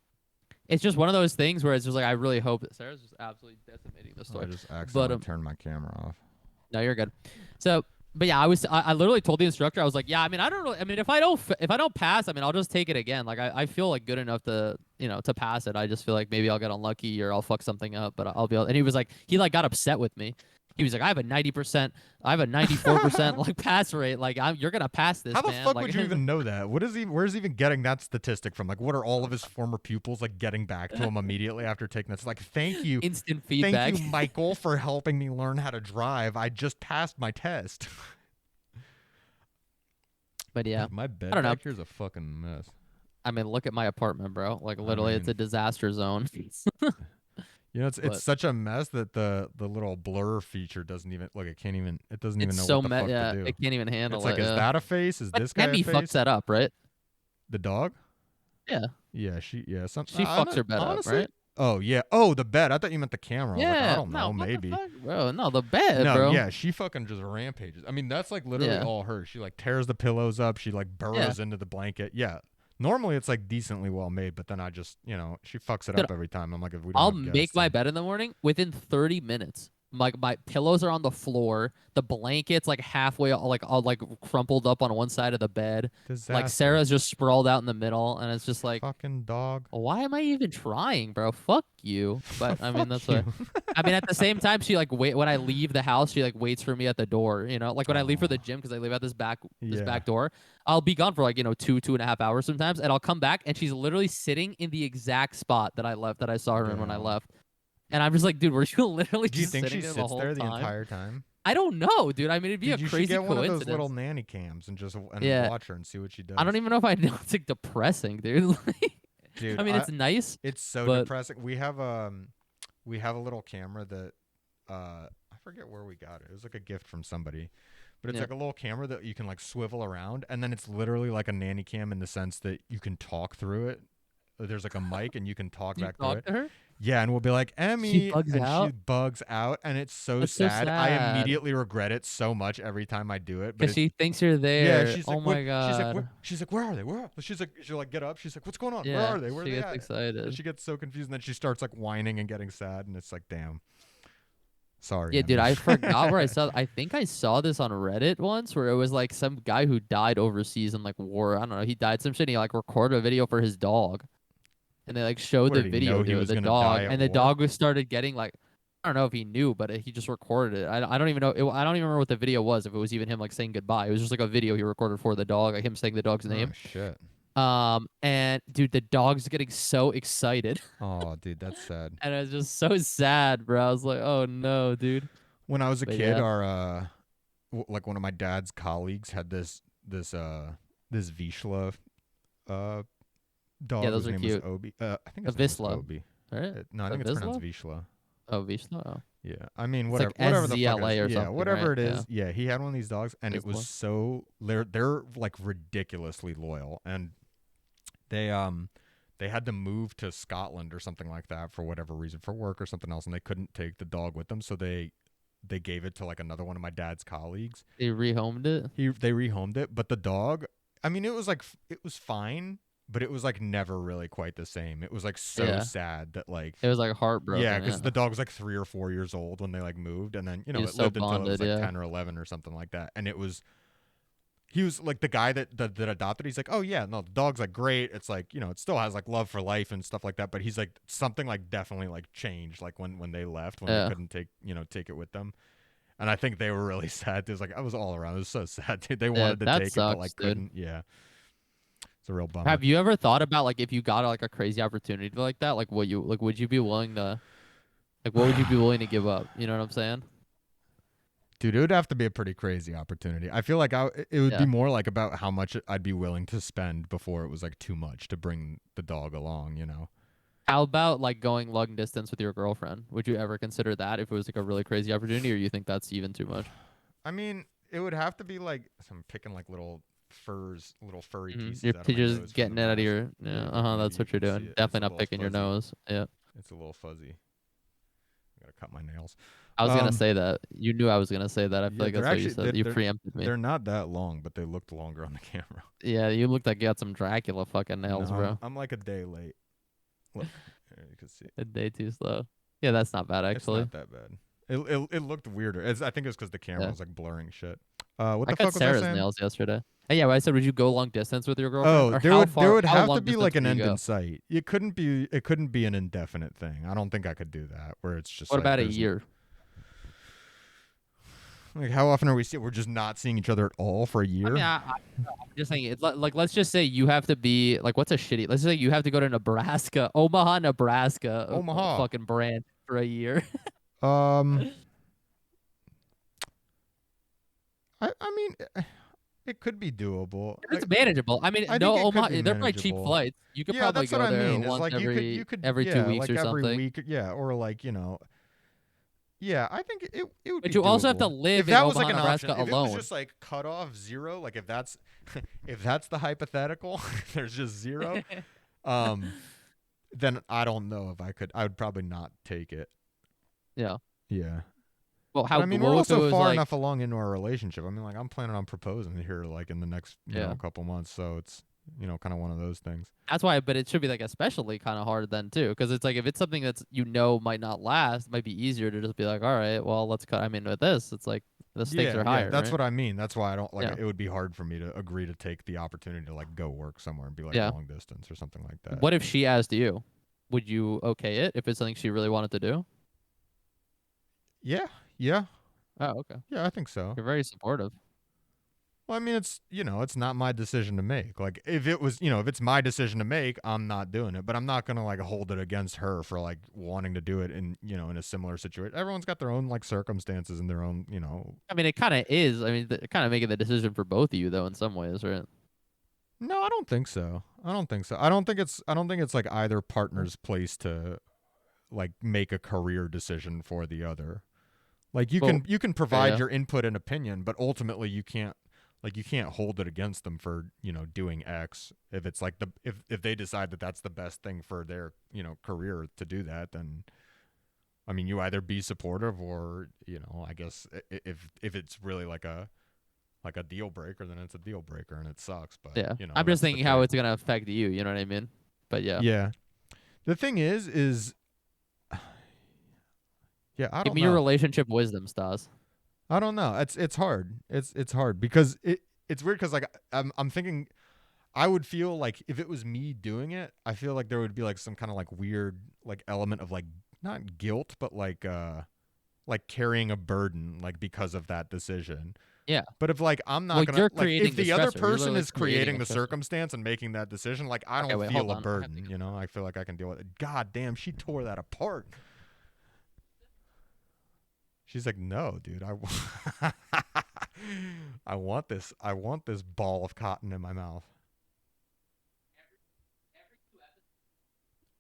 it's just one of those things where it's just like I really hope that Sarah's just absolutely decimating the Oh, I story. just But accidentally turned my camera off. no, you're good. So, but yeah, I literally told the instructor I was like, yeah, I mean, I don't really, I mean, if I don't pass, I mean, I'll just take it again. Like I feel like good enough to to pass it. I just feel like maybe I'll get unlucky or I'll fuck something up, but I'll be able. And he was like, he like got upset with me. He was like, I have a 90%, I have a 94% like pass rate. Like you're gonna pass this, How the man. fuck Like, would you even know that? Where's he even getting that statistic from? Like, what are all of his former pupils like getting back to him immediately after taking this? Like, instant thank feedback. you, Michael, for helping me learn how to drive. I just passed my test. But yeah, God, my bed I don't know. back here's a fucking mess. I mean, look at my apartment, bro. Like I literally, it's mean, a disaster zone. it's But such a mess that the little blur feature doesn't even look. It doesn't even it's know so what the fuck yeah, to do. it can't even handle It's like, it. is that a face? Is But this guy a Emmy fucks face? that up, right? The dog? Yeah, Yeah, some. she fucks her bed Honestly, up, right? oh yeah. Oh, the bed. I thought you meant the camera. I was like, I Yeah, don't no, know, what the maybe. fuck, bro? No, the bed, No, bro. yeah, she fucking just rampages. I mean, that's like literally Yeah, all her. She like tears the pillows up. She like yeah. burrows into the blanket. Yeah. Normally it's like decently well made, but then I just, she fucks it Dude, up every time. I'm like, if we don't I'll have make guests, my then bed in the morning within 30 minutes. Like my pillows are on the floor, the blankets like halfway, like all like crumpled up on one side of the bed. Like disaster. Sarah's just sprawled out in the middle, and it's just like, Fucking dog. why am I even trying, bro? Fuck you. But I mean, Fuck that's you. what. I mean, at the same time, she like wait when I leave the house. She like waits for me at the door. Like when I leave for the Oh, gym because I live at this yeah. back door. I'll be gone for like 2.5 hours sometimes, and I'll come back and she's literally sitting in the exact spot that I left that I saw her in when I Damn. left. And I'm just like, dude, were you literally Do you just think sitting she there the sits whole there the time? entire time? I don't know, dude. I mean, it'd be Dude, a you should crazy get one of coincidence. those little nanny cams and just Yeah, watch her and see what she does. I don't even know if I know. It's like depressing, dude. Dude, I mean, it's nice, it's so but depressing. We have a little camera that I forget where we got it. It was like a gift from somebody. But it's yeah. like a little camera that you can like swivel around, and then it's literally like a nanny cam in the sense that you can talk through it. There's like a mic and you can talk Do you back through talk it. to her? Yeah, and we'll be like, She Emmy, bugs and she out. bugs out, and it's so That's so sad. I sad immediately regret it so much every time I do it. But because she thinks you're yeah, there. she's Oh like, what? my god. She's like, where are they? Where? Are? She'll like get up. She's like, what's going on? Where Yeah, are they? Where are she they gets at? And excited. she gets so confused, and then she starts like whining and getting sad, and it's like, damn. Sorry, Yeah, dude, Emmy. I forgot where I saw. I think I saw this on Reddit once, where it was like some guy who died overseas in like war. I don't know. He died some shit. And he like recorded a video for his dog, and they like showed What the did he know video he to was the gonna dog, die at and the war? dog was started getting like I don't know if he knew, but he just recorded it. I don't even know. I don't even remember what the video was. If it was even him like saying goodbye, it was just like a video he recorded for the dog, like him saying the dog's Oh name. shit. And dude, the dog's getting so excited, Oh, dude, that's sad. and it was just so sad, bro. I was like, oh no, dude. When I was a But kid, yeah, our like one of my dad's colleagues had this Vizsla uh yeah, dog those whose are name was cute. Obi. I think A his name was Visla, Obi. right? No, I A think it's pronounced Visla? Vizsla. Oh, Vishnu. Oh. Yeah, I mean It's like whatever the fuck it SZLA is. or Yeah, something, whatever right? it Yeah. is. Yeah, he had one of these dogs, and it was Vizsla. so they're like ridiculously loyal, and they had to move to Scotland or something like that for whatever reason, for work or something else, and they couldn't take the dog with them, so they gave it to like another one of my dad's colleagues. They rehomed it. They rehomed it, but the dog, I mean, it was like it was fine, but it was like never really quite the same. It was like so Yeah. sad that like It was like heartbroken. yeah, because Yeah. the dog was like 3 or 4 years old when they like moved, and then He was it so lived until it was bonded. like Yeah. 10 or 11 or something like that, and it was he was like the guy that adopted. He's like, oh yeah, no, the dog's like great. It's like, it still has like love for life and stuff like that. But he's like something like definitely like changed like when they left, when they Yeah. couldn't take it with them. And I think they were really sad. It was like I was all around. It was so sad, dude. They Yeah, wanted to that take it but sucks, like dude. couldn't. Yeah, it's a real bummer. Have you ever thought about like if you got like a crazy opportunity like that, like what you like would you be willing to like what would you be willing to give up? You know what I'm saying? Dude, it would have to be a pretty crazy opportunity. I feel like it would be Yeah. more like about how much I'd be willing to spend before it was like too much to bring the dog along, you know? How about like going long distance with your girlfriend? Would you ever consider that if it was like a really crazy opportunity, or you think that's even too much? I mean, it would have to be like, so I'm picking like little furry pieces You're out of my just nose from the getting it out of mask. your Yeah, yeah, like maybe that's you what you're can see doing. it. It's a Definitely not little picking your fuzzy. nose. Yeah. It's a little fuzzy. I gotta cut my nails. I was gonna Um, say that. You knew I was gonna say that. I feel yeah, like they're that's what you actually said. You preempted me. they're not that long, but they looked longer on the camera. Yeah, you looked like you got some Dracula fucking No, nails, I'm bro. I'm like a day late. Look, there you can see. A day too slow. Yeah, that's not bad It's actually. not that bad. It looked weirder. I think it's because the camera Yeah. was like blurring shit. What I the cut fuck was I Sarah's saying? nails yesterday. Hey, yeah, I said, would you go long distance with your girlfriend, Oh, or there would how have to long be distance like would an you end in go? sight. It couldn't be an indefinite thing. I don't think I could do that. Where it's just What like about a there's year? like how often are we we're just not seeing each other at all for a I mean, year? I'm just saying, it's like let's just say you have to be like, what's a shitty? Let's just say you have to go to Nebraska, Omaha, Nebraska, Omaha. fucking brand for a year. Um, I mean, it could be doable. It's manageable. I mean, I no, think it could Omaha, be they're probably cheap manageable. flights. You could Yeah, probably that's what go I there mean. Is once like every two yeah, weeks like or every something. week, yeah, or like yeah, I think it would But be you also have to doable if live in that was like Omaha, an option. Nebraska If it was alone. just like cut off zero, like if that's if that's the hypothetical, there's just zero. Um, then I don't know if I could. I would probably not take it. Yeah. Yeah. Well, But how? I mean, we're Well, if it also was far like, enough along into our relationship. I mean, like I'm planning on proposing here, like in the next, yeah. couple months. So it's, kind of one of those things. That's why, but it should be like especially kind of hard then too, because it's like if it's something that's might not last, it might be easier to just be like, all right, well, let's cut. I mean, with this, it's like the stakes Yeah, are yeah, higher, that's right? what I mean. That's why I don't like Yeah, it. Would be hard for me to agree to take the opportunity to like go work somewhere and be like yeah. long distance or something like that. What if she asked you? Would you okay it if it's something she really wanted to do? Yeah, yeah, Oh, okay. yeah. I think so. You're very supportive. Well, I mean, it's not my decision to make. Like, if it was, if it's my decision to make, I'm not doing it. But I'm not gonna like hold it against her for like wanting to do it in a similar situation. Everyone's got their own like circumstances and their own. I mean, it kind of is. I mean, kind of making the decision for both of you though, in some ways, right? No, I don't think so. I don't think so. I don't think it's like either partner's place to like make a career decision for the other. Like you Well, can you can okay, provide yeah, your input and opinion, but ultimately you can't hold it against them for doing X. If it's like if they decide that that's the best thing for their career to do that, then I mean you either be supportive or I guess if it's really like a deal breaker, then it's a deal breaker and it sucks. But yeah. I'm just that's the thinking how trade. it's gonna affect you. You know what I mean? But yeah, Yeah. The thing is yeah, I give don't me your know. relationship wisdom, Stas. I don't know. It's hard. It's hard because it's weird because like I'm thinking I would feel like if it was me doing it, I feel like there would be like some kind of like weird like element of like not guilt but like carrying a burden like because of that decision. Yeah. But if like I'm Well, not gonna you're like if creating the the other stressor. You're person literally is creating creating a the stressor. circumstance and making that decision, like I Okay, don't wait, hold feel a on. I have to burden. I feel like I can deal with it. God damn, she tore that apart. She's like, no, dude, I want this. I want this ball of cotton in my mouth.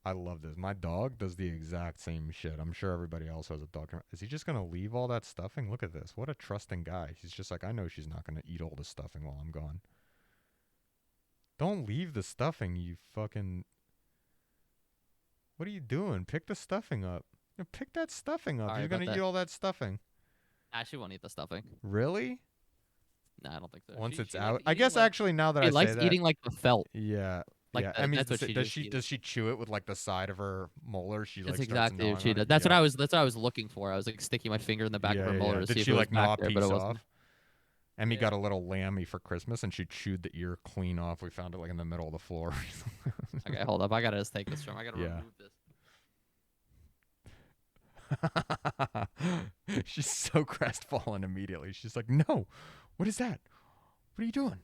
I love this. My dog does the exact same shit. I'm sure everybody else has a dog. Is he just gonna leave all that stuffing? Look at this. What a trusting guy. He's just like, I know she's not gonna eat all the stuffing while I'm gone. Don't leave the stuffing, you fucking. What are you doing? Pick the stuffing up. Pick that stuffing up. Sorry You're about gonna eat that. all that stuffing. Nah, she won't eat the stuffing. Really? Nah, I don't think so. Once it's She likes out. I eating guess like actually now that she I say likes that, eating like the felt. yeah, Like yeah. I mean, that's what she does just she eats. does she chew it with like the side of her molar? She That's like starts exactly what gnawing she on it. does. Yeah, That's what I was looking for. I was like sticking my finger in the back of yeah, her yeah, molar yeah. to Did see if she it was like back gnaw a there, but it piece wasn't. off? Emmy got a little lammy for Christmas, and she chewed the ear clean off. We found it like in the middle of the floor. Okay, hold up. I gotta just take this from. I gotta Yeah. remove this. She's so crestfallen immediately. She's like, "No, what is that? What are you doing?"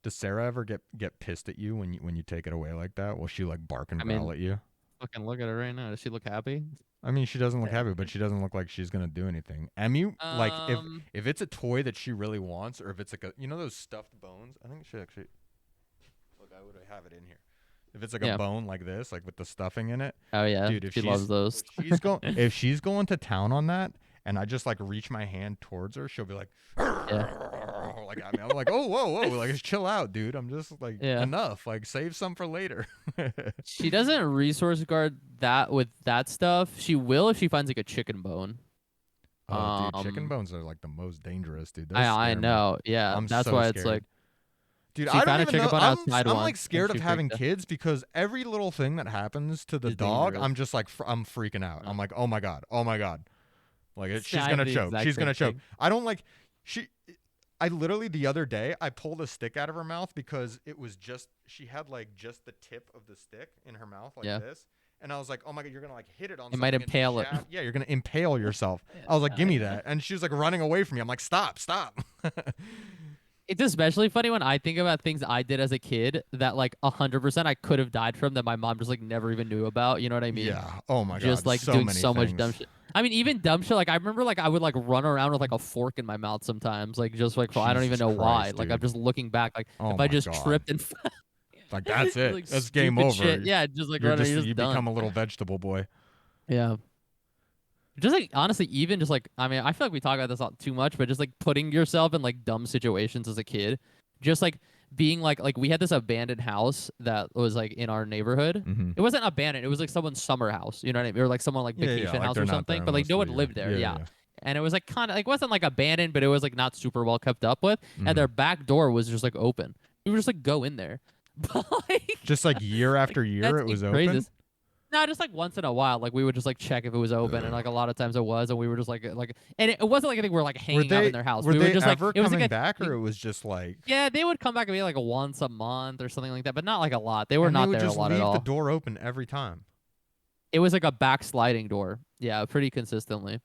Does Sarah ever get pissed at you when you take it away like that? Will she like bark and I growl mean, at you? fucking look at her right now. Does she look happy? I mean, she doesn't look happy, but she doesn't look like she's gonna do anything. Emmy, like Um, if it's a toy that she really wants, or if it's like a those stuffed bones. I think she actually look. I would have it in here. If it's like a yeah. bone like this, like with the stuffing in it, Oh yeah, dude. she loves those. If she's going to town on that, and I just like reach my hand towards her, she'll be like, Yeah. like I mean, I'm like, oh whoa, like just chill out, dude. I'm just like Yeah. enough, like save some for later. She doesn't resource guard that with that stuff. She will if she finds like a chicken bone. Oh, dude, chicken bones are like the most dangerous, dude. Those I scare me. know. Yeah, I'm that's so why scared. it's like Dude, she I don't found a even chicken know. bone outside I'm once, like and scared of she having freaked out. kids because every little thing that happens to the It's dog, dangerous. I'm just like I'm freaking out. I'm like, oh my god, oh my god, like Yeah, she's I have gonna the choke. exact She's same gonna choke. thing. I don't like she. I literally the other day I pulled a stick out of her mouth because it was just she had like just the tip of the stick in her mouth like Yeah. this. And I was like, "Oh my god, you're gonna like hit it on It something might and impale it. Yeah, you're gonna impale yourself." I was like, "Give me that," and she was like running away from me. I'm like, "Stop, stop." It's especially funny when I think about things I did as a kid that like 100% I could have died from that my mom just like never even knew about. You know what I mean? Yeah. Oh my Just god, like so doing many so much dumb things. shit. I mean, even dumb shit. Like I remember, like I would like run around with like a fork in my mouth sometimes, like just like I don't even Jesus know why. Christ, Like I'm dude. just looking back, like Oh if I my just god. tripped and Like that's it. like That's game stupid shit. over. Yeah, just like running, you're You just done. become a little vegetable boy. Yeah. Just like honestly, even just like I mean, I feel like we talk about this all too much, but just like putting yourself in like dumb situations as a kid, just like being like we had this abandoned house that was like in our neighborhood. Mm-hmm. It wasn't abandoned; it was like someone's summer house. You know what I mean? Or like someone like vacation Like house they're or not there something. But like most no of one the year. lived there. Yeah. And it was like kind of like wasn't like abandoned, but it was like not super well kept up with. Mm-hmm. And their back door was just like open. We would just like go in there, but like Just like year after year, it was open. No, just like once in a while, like we would just like check if it was open, and like a lot of times it was, and we were just like, and it wasn't like I think we were like hanging out in their house. Were We were they just ever like it was coming like back, or it was just like? yeah, they would come back and be like once a month or something like that, but not like a lot. They were And they not would there a just lot at leave the all. door open every time. It was like a backsliding door, yeah, pretty consistently.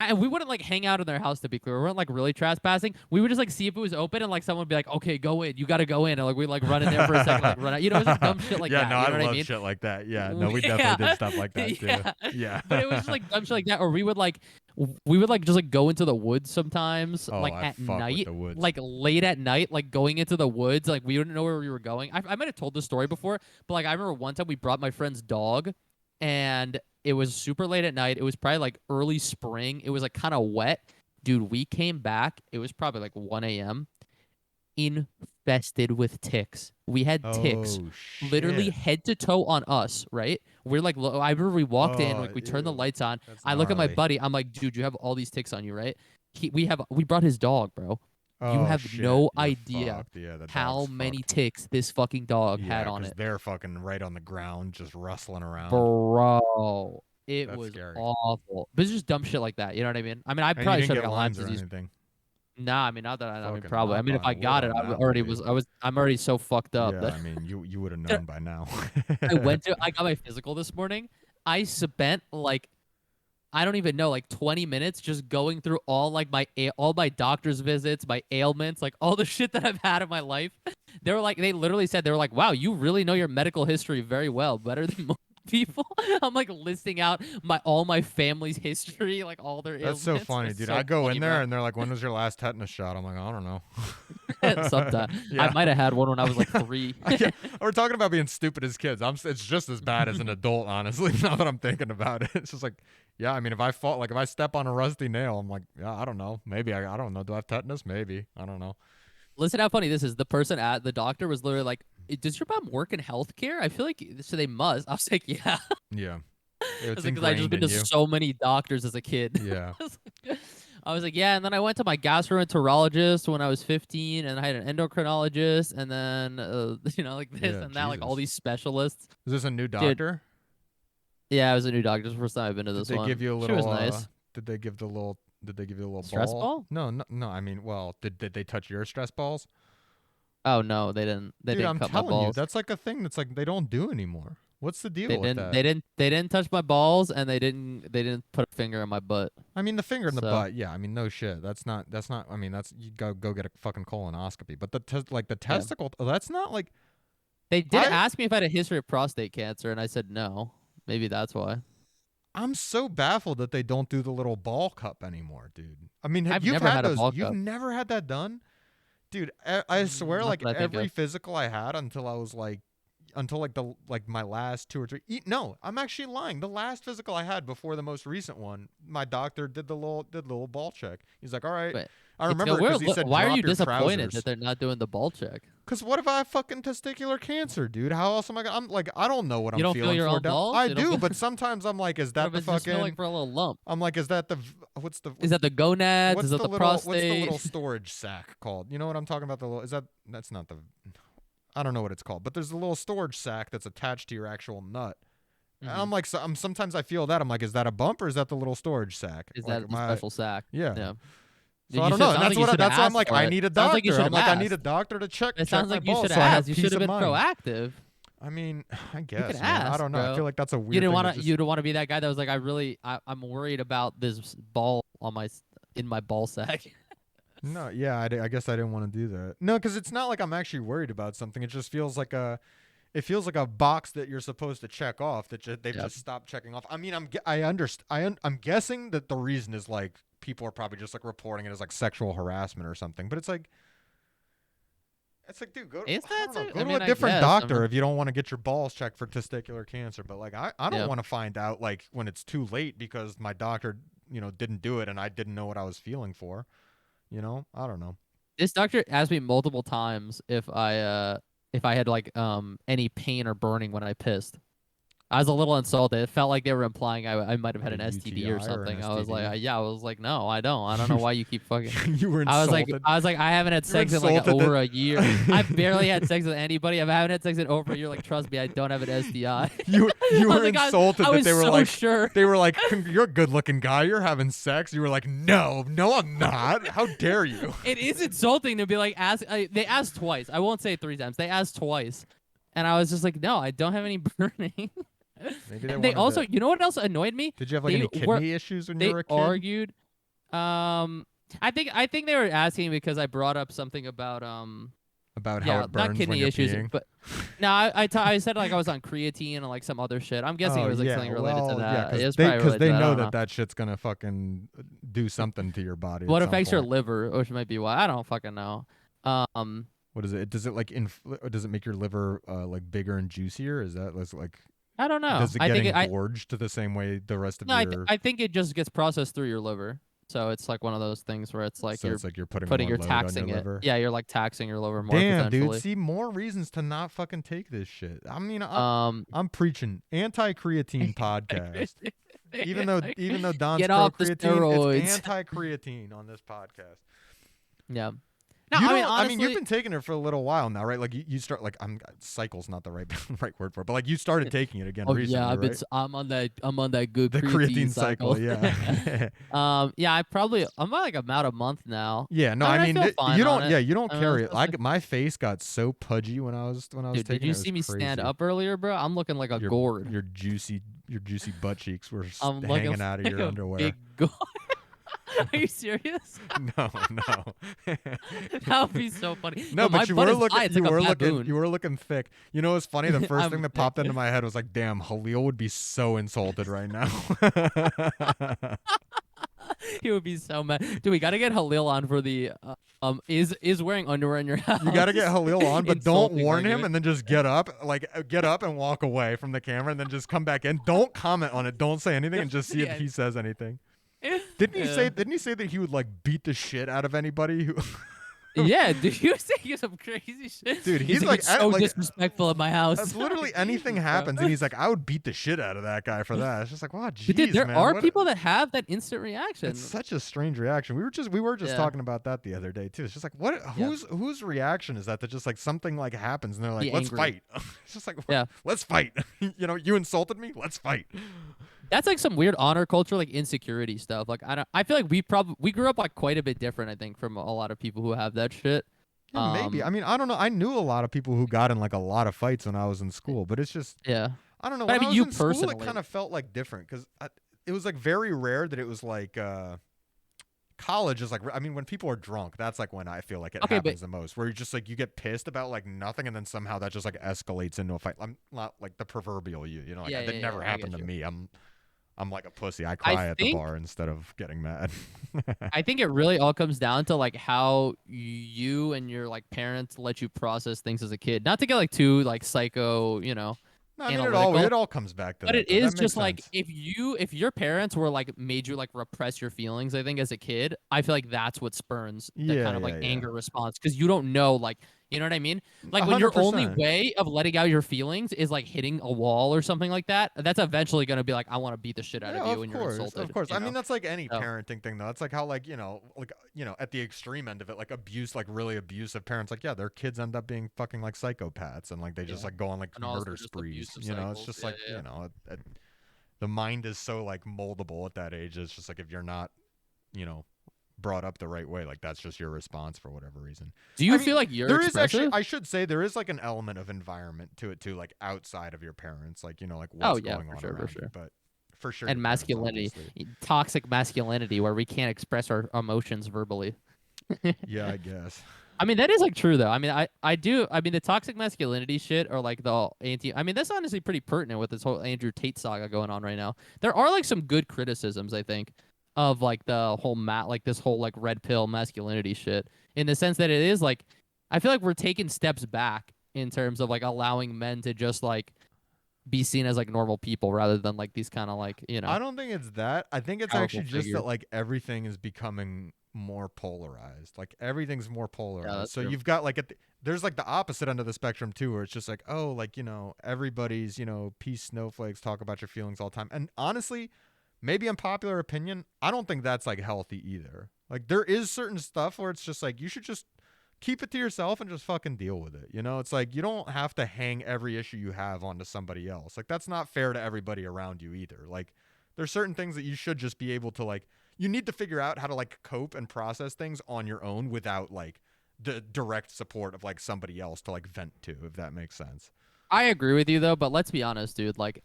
And we wouldn't like hang out in their house to be clear. We weren't like really trespassing. We would just like see if it was open and like someone would be like, "Okay, go in. You got to go in." And like we like run in there for a second, like run out. You know, it was like dumb shit like yeah, that. no, You know I what love I mean? shit like that. Yeah, no, we definitely did stuff like that too. Yeah, But it was just like dumb shit like that, or we would like just like go into the woods sometimes, like I at fuck with night, the woods. like late at night, like going into the woods. Like we didn't know where we were going. I might have told this story before, but like I remember one time we brought my friend's dog, and it was super late at night. It was probably like early spring. It was like kind of wet. Dude, we came back. It was probably like 1 a.m. infested with ticks. We had ticks literally shit. head to toe on us, right? We're like, I remember we walked in, like we turned the Ew. lights on. That's I look at my gnarly. buddy. I'm like, dude, you have all these ticks on you, right? We brought his dog, bro. You Oh, have shit. no You're idea fucked. Yeah, the how dog's many fucked. ticks this fucking dog Yeah, had on 'cause it. they're fucking right on the ground, just rustling around. Bro, it That's was scary. awful. But it's just dumb shit like that. You know what I mean? I mean, I And you probably didn't should have get got Lyme limes or disease. anything. Nah, I mean, not that I mean, Fucking probably. I knock mean, if on I wood got it, on I that one, already dude. I'm already so fucked up. Yeah, I mean, you would have known by now. I got my physical this morning. I spent like I don't even know, like 20 minutes just going through all my doctor's visits, my ailments, like all the shit that I've had in my life. They literally said they were like, "Wow, you really know your medical history very well, better than most people." I'm like listing out all my family's history, like all their That's ailments. so funny, It's dude. so I go funny, in there bro. and they're like, "When was your last tetanus shot?" I'm like, "I don't know." Sometimes I Yeah. might have had one when I was like 3. We're talking about being stupid as kids. It's just as bad as an adult, honestly. Now that I'm thinking about it, it's just like, yeah. I mean, if I step on a rusty nail, I'm like, yeah, I don't know. Maybe I don't know. Do I have tetanus? Maybe I don't know. Listen how funny this is. The person at the doctor was literally like, "Does your mom work in healthcare?" I feel like so they must. I was like, "Yeah." Yeah, I it's was like, "'Cause I just ingrained been in to you. so many doctors as a kid." Yeah. I was like, "Yeah," and then I went to my gastroenterologist when I was 15, and I had an endocrinologist, and then like this Yeah, and that, like all Jesus. these specialists. Is this a new Dude, doctor? Yeah, I was a new doctor. It's the first time I've been to Did this they give one. you a She was little? nice. Did they give the little? Did they give you a little Stress ball? ball? No, no, no. I mean, well, did they touch your stress balls? Oh no, they didn't. They Dude, didn't I'm cut my telling you, balls. that's like a thing that's like they don't do anymore. What's the They deal with didn't. that? They didn't. They didn't touch my balls, and they didn't. They didn't put a finger in my butt. I mean, the finger in the So butt. Yeah, I mean, no shit. That's not. That's not. I mean, that's you go get a fucking colonoscopy. But like the yeah, testicle. That's not like they did I. ask me if I had a history of prostate cancer, and I said no. Maybe that's why. I'm so baffled that they don't do the little ball cup anymore, dude. I mean, I've you've never had had a those. ball You've cup. never had that done, dude. I swear, Not like that I think every of. physical I had until I was like, until like the like my last two or three. No, I'm actually lying. The last physical I had before the most recent one, my doctor did the little ball check. He's like, all right. But I it's remember because weird. he said Why are drop you your disappointed trousers. that they're not doing the ball check? Cause what if I have fucking testicular cancer, dude? How else am I gonna? I'm like, I don't know what You I'm don't feel feeling your for own down. balls? I You don't do, feel. but sometimes I'm like, is What that if the it's just feel fucking? like for a little lump? I'm like, is that the what's the Is that the gonads? Is that the what's the prostate? little storage sack called? You know what I'm talking about? The little is that's not the I don't know what it's called, but there's a little storage sack that's attached to your actual nut. And hmm I'm like, sometimes I feel that I'm like, is that a bump or is that the little storage sack? Is Like that the my special sack? yeah. Yeah. So Dude, I you don't should. know, and Sounds like you should have that's why I'm asked like, for I it. need a Sounds like you doctor. should I'm have like, I need a asked. doctor to It check sounds my like you balls should so I have have asked. You should peace have of been mind. proactive. I mean, I You guess, can man. I ask, don't know. I bro. feel like that's a You weird didn't thing want to to. just You don't want to be that guy that was like, I'm worried about this ball on in my ball sack. no, yeah, I guess I didn't want to do that. No, because it's not like I'm actually worried about something. It just feels like it feels like a box that you're supposed to check off that they've Yep. just stopped checking off. I mean, I understand. I'm guessing that the reason is like people are probably just like reporting it as like sexual harassment or something. But it's like, dude, Is I that? don't know, go I to mean, a I different guess. I doctor mean, if you don't want to get your balls checked for testicular cancer. But like, I don't yeah. want to find out like when it's too late because my doctor, didn't do it and I didn't know what I was feeling for. I don't know. This doctor asked me multiple times if I had like any pain or burning when I pissed. I was a little insulted. It felt like they were implying I might have Like had a an STD or UTI or an something. I was STD. like, yeah. I was like, no, I don't. I don't know why you keep fucking. You were I was like, insulted. I haven't had You were sex in like insulted over that a year. I've barely had sex with anybody. I haven't had sex in over a year. Like, trust me, I don't have an STI. you I was were like, insulted I that was they were so like sure. they were like you're a good looking guy, you're having sex. You were like, no, I'm not. How dare you? It is insulting to be like they asked twice. I won't say 3 times. They asked twice, and I was just like, no, I don't have any burning. Maybe And they also, to... you know what else annoyed me? Did you have like any kidney issues when you They were a kid? argued. I think they were asking because I brought up something about About how yeah, it burns not kidney when you're issues, peeing? but no, I said like I was on creatine and like some other shit. I'm guessing Oh, it was like yeah. something related to Well, yeah, that. It's because probably related they to that. I know don't that know. that shit's gonna fucking do something to your body. What at some affects your point. liver, which might be why I don't fucking know. What is it? Does it like does it make your liver like bigger and juicier? Is that like I don't know. does it I get think engorged the same way the rest of no, your? I think it just gets processed through your liver. So it's like one of those things where it's like So you're it's like you're putting putting more you're load taxing on your it. liver. Yeah, you're like taxing your liver more Damn, potentially. dude. See, more reasons to not fucking take this shit. I mean, Um, I'm preaching anti-creatine podcast. Even though Don's get pro off the creatine, it's steroids. anti-creatine on this podcast. Yeah. No, You I mean don't- honestly, you've been taking it for a little while now, right? Like you start like cycle's not the right right word for it, but like you started taking it again oh recently, yeah, right? I'm on that good The creatine cycle. cycle, yeah. Yeah, I'm like about a month now. Yeah, no, I I mean, mean I feel fine you on don't it. you don't I mean, carry it. honestly- My face got so pudgy when I was Dude, taking did you it. It see was me stand crazy. up earlier, bro? I'm looking like a your, gourd. Your juicy butt cheeks were I'm looking hanging out of like your a underwear. big gourd. Are you serious? No, no. That would be so funny. No, my but you butt were is looking high. It's you like a were looking baboon. you were looking thick. You know what's funny? The first I'm thing that thick. popped into my head was like, damn, Halil would be so insulted right now. He would be so mad. Dude, we gotta get Halil on for the is wearing underwear in your house. You gotta get Halil on, but don't Insulting warn him argument. and then just get up and walk away from the camera and then just come back in. Don't comment on it. Don't say anything and just see Yeah. if he says anything. Didn't he say that he would like beat the shit out of anybody who Yeah, dude, he was saying some crazy shit. Dude, He's he's like, like it's so like disrespectful at my house. That's I'm literally like, anything Jesus, bro. happens, and he's like, I would beat the shit out of that guy for that. It's just like, wow, But dude, jeez, there man, are what? people that have that instant It's reaction. such a strange reaction. We were just Yeah, talking about that the other day too. It's just like, what? yeah, Whose reaction is that? That just like something like happens, and they're like, be let's angry. fight. It's just like, Yeah, let's fight. You insulted me. Let's fight. that's like some weird honor culture, like insecurity stuff. Like I don't, I feel like we grew up like quite a bit different. I think from a lot of people who have that shit. Yeah, maybe. I mean, I don't know. I knew a lot of people who got in like a lot of fights when I was in school, but it's just Yeah, I don't know. but I When I mean, was you in school, it personally. kind of felt like different because it was like very rare that it was like college is like I mean when people are drunk, that's like when I feel like it Okay, but happens the most. Where you just like you get pissed about like nothing, and then somehow that just like escalates into a fight. I'm not like the proverbial you know like yeah, that yeah, never yeah. I happened get to you. me. I'm like a pussy. I I cry at the think bar instead of getting mad. I think it really all comes down to like how you and your like parents let you process things as a kid. Not to get like too like psycho, No, I mean analytical. it all comes back to But that it though. That is makes just like sense. if your parents were like made you like repress your feelings, I think as a kid, I feel like that's what spurns that Yeah, kind of like yeah, yeah. anger response because you don't know like you know what I mean? Like A when hundred your only percent. way of letting out your feelings is like hitting a wall or something like that, that's eventually gonna be like I want to beat the shit out of Yeah, you when you're of insulted, course. I mean, that's like any parenting thing, though. That's like how, at the extreme end of it, like abuse, like really abusive parents, like yeah, their kids end up being fucking like psychopaths, and like they just Yeah. like go on like And also murder just sprees. abusive It's cycles. just Yeah, like yeah. the mind is so like moldable at that age. It's just like if you're not, you know, brought up the right way, like that's just your response for whatever reason. Do I you mean, feel like you're there is actually, expressive? I should say, there is like an element of environment to it too, like outside of your parents, like like Oh what's yeah, going for on sure, for around you, sure. but for sure your And parents, masculinity, obviously. toxic masculinity, where we can't express our emotions verbally. Yeah, I guess. I mean, that is like true though. I mean, I do. I mean, the toxic masculinity shit or like the anti. I mean, that's honestly pretty pertinent with this whole Andrew Tate saga going on right now. There are like some good criticisms, I think, of like the whole like this whole like red pill masculinity shit in the sense that it is like, I feel like we're taking steps back in terms of like allowing men to just like be seen as like normal people rather than like these kind of like I don't think it's that. I think it's powerful actually just that figures. like everything is becoming more polarized. Like everything's more Yeah, polarized. that's So true. you've got like there's like the opposite end of the spectrum too, where it's just like, oh, like, everybody's, peace snowflakes, talk about your feelings all the time. And honestly, maybe unpopular opinion, I don't think that's like healthy either. Like there is certain stuff where it's just like you should just keep it to yourself and just fucking deal with it. It's like you don't have to hang every issue you have onto somebody else. Like that's not fair to everybody around you either. Like there's certain things that you should just be able to like you need to figure out how to like cope and process things on your own without like the direct support of like somebody else to like vent to, if that makes sense. I agree with you though, but let's be honest, dude. Like,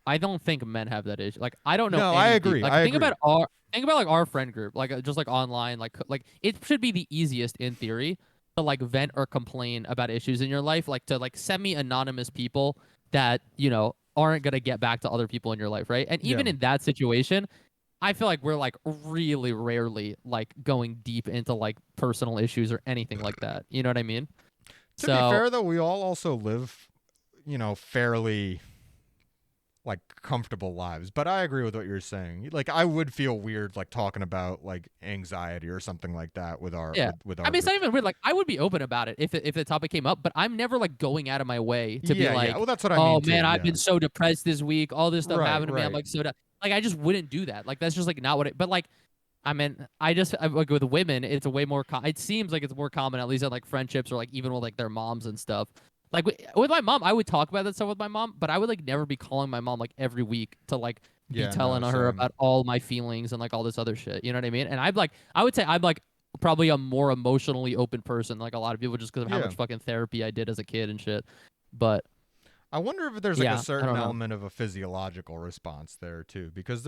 I don't think men have that issue. Like, I don't know No, I any people. agree. Like, I agree. think about like our friend group, like just like online, like it should be the easiest in theory to like vent or complain about issues in your life, like to like semi-anonymous people that aren't gonna get back to other people in your life, right? And Yeah. even in that situation, I feel like we're like really rarely like going deep into like personal issues or anything like that. You know what I mean? To be So fair though, we all also live, fairly like comfortable lives. But I agree with what you're saying. Like I would feel weird like talking about like anxiety or something like that with our yeah. with I our mean, it's group. not even weird. Like, I would be open about it if the topic came up, but I'm never like going out of my way to be Yeah, yeah. like, Well, that's what I oh mean too. man, I've Yeah. been so depressed this week. All this stuff Right, happened to me. I'm right. like like I just wouldn't do that. Like that's just like not what it. But like, I mean, like with women, it's a way more. It seems like it's more common, at least in like friendships or like even with like their moms and stuff. Like with my mom, I would talk about that stuff with my mom, but I would like never be calling my mom like every week to like be Yeah, no, telling her same. about all my feelings and like all this other shit. You know what I mean? And I would say I'm like probably a more emotionally open person, like a lot of people, just because of how Yeah. much fucking therapy I did as a kid and shit. But I wonder if there's like a yeah, I certain don't know. element of a physiological response there too, because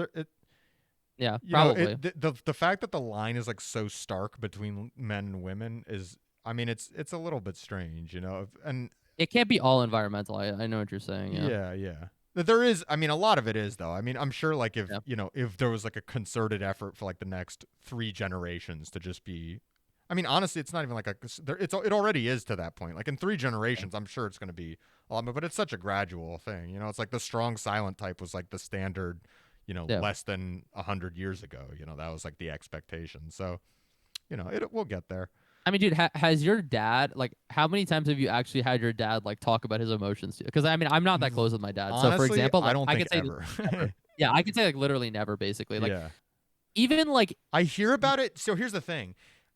Yeah, probably. the fact that the line is like so stark between men and women is, I mean, it's a little bit strange, and It can't be all environmental. I know what you're saying. Yeah. yeah, yeah. There is, I mean, a lot of it is though. I mean, I'm sure like if Yeah. if there was like a concerted effort for like the next 3 generations to just be, I mean, honestly, it's not even like it already is to that point. Like in 3 generations, I'm sure it's going to be a lot, but it's such a gradual thing. It's like the strong silent type was like the standard, Yeah. less than 100 years ago. That was like the expectation. So, we'll get there. I mean, dude, has your dad like how many times have you actually had your dad like talk about his emotions to you? Because I mean, I'm not that close with my dad. So for Honestly, example, I like don't I think could say ever. never. Yeah, I could say like literally never, basically. Like Yeah. even like I hear about it. So here's the thing.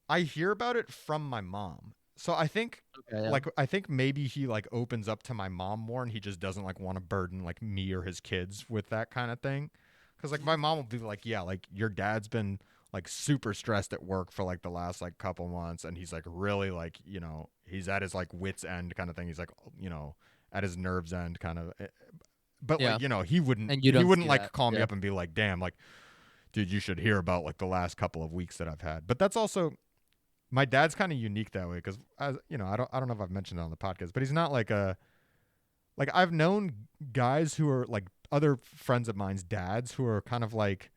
I hear about it from my mom. So okay, yeah. I think maybe he like opens up to my mom more and he just doesn't like want to burden like me or his kids with that kind of thing. Cuz like my mom will be like, "Yeah, like your dad's been like super stressed at work for like the last like couple months and he's like really like, he's at his like wits end kind of thing. He's like, at his nerves end kind of but Yeah. like, he wouldn't And you he don't wouldn't see like that. call me Yeah. up and be like, "Damn, like dude, you should hear about like the last couple of weeks that I've had." But that's also my dad's kind of unique that way because I don't know if I've mentioned it on the podcast, but he's not like I've known guys who are like other friends of mine's dads who are kind of like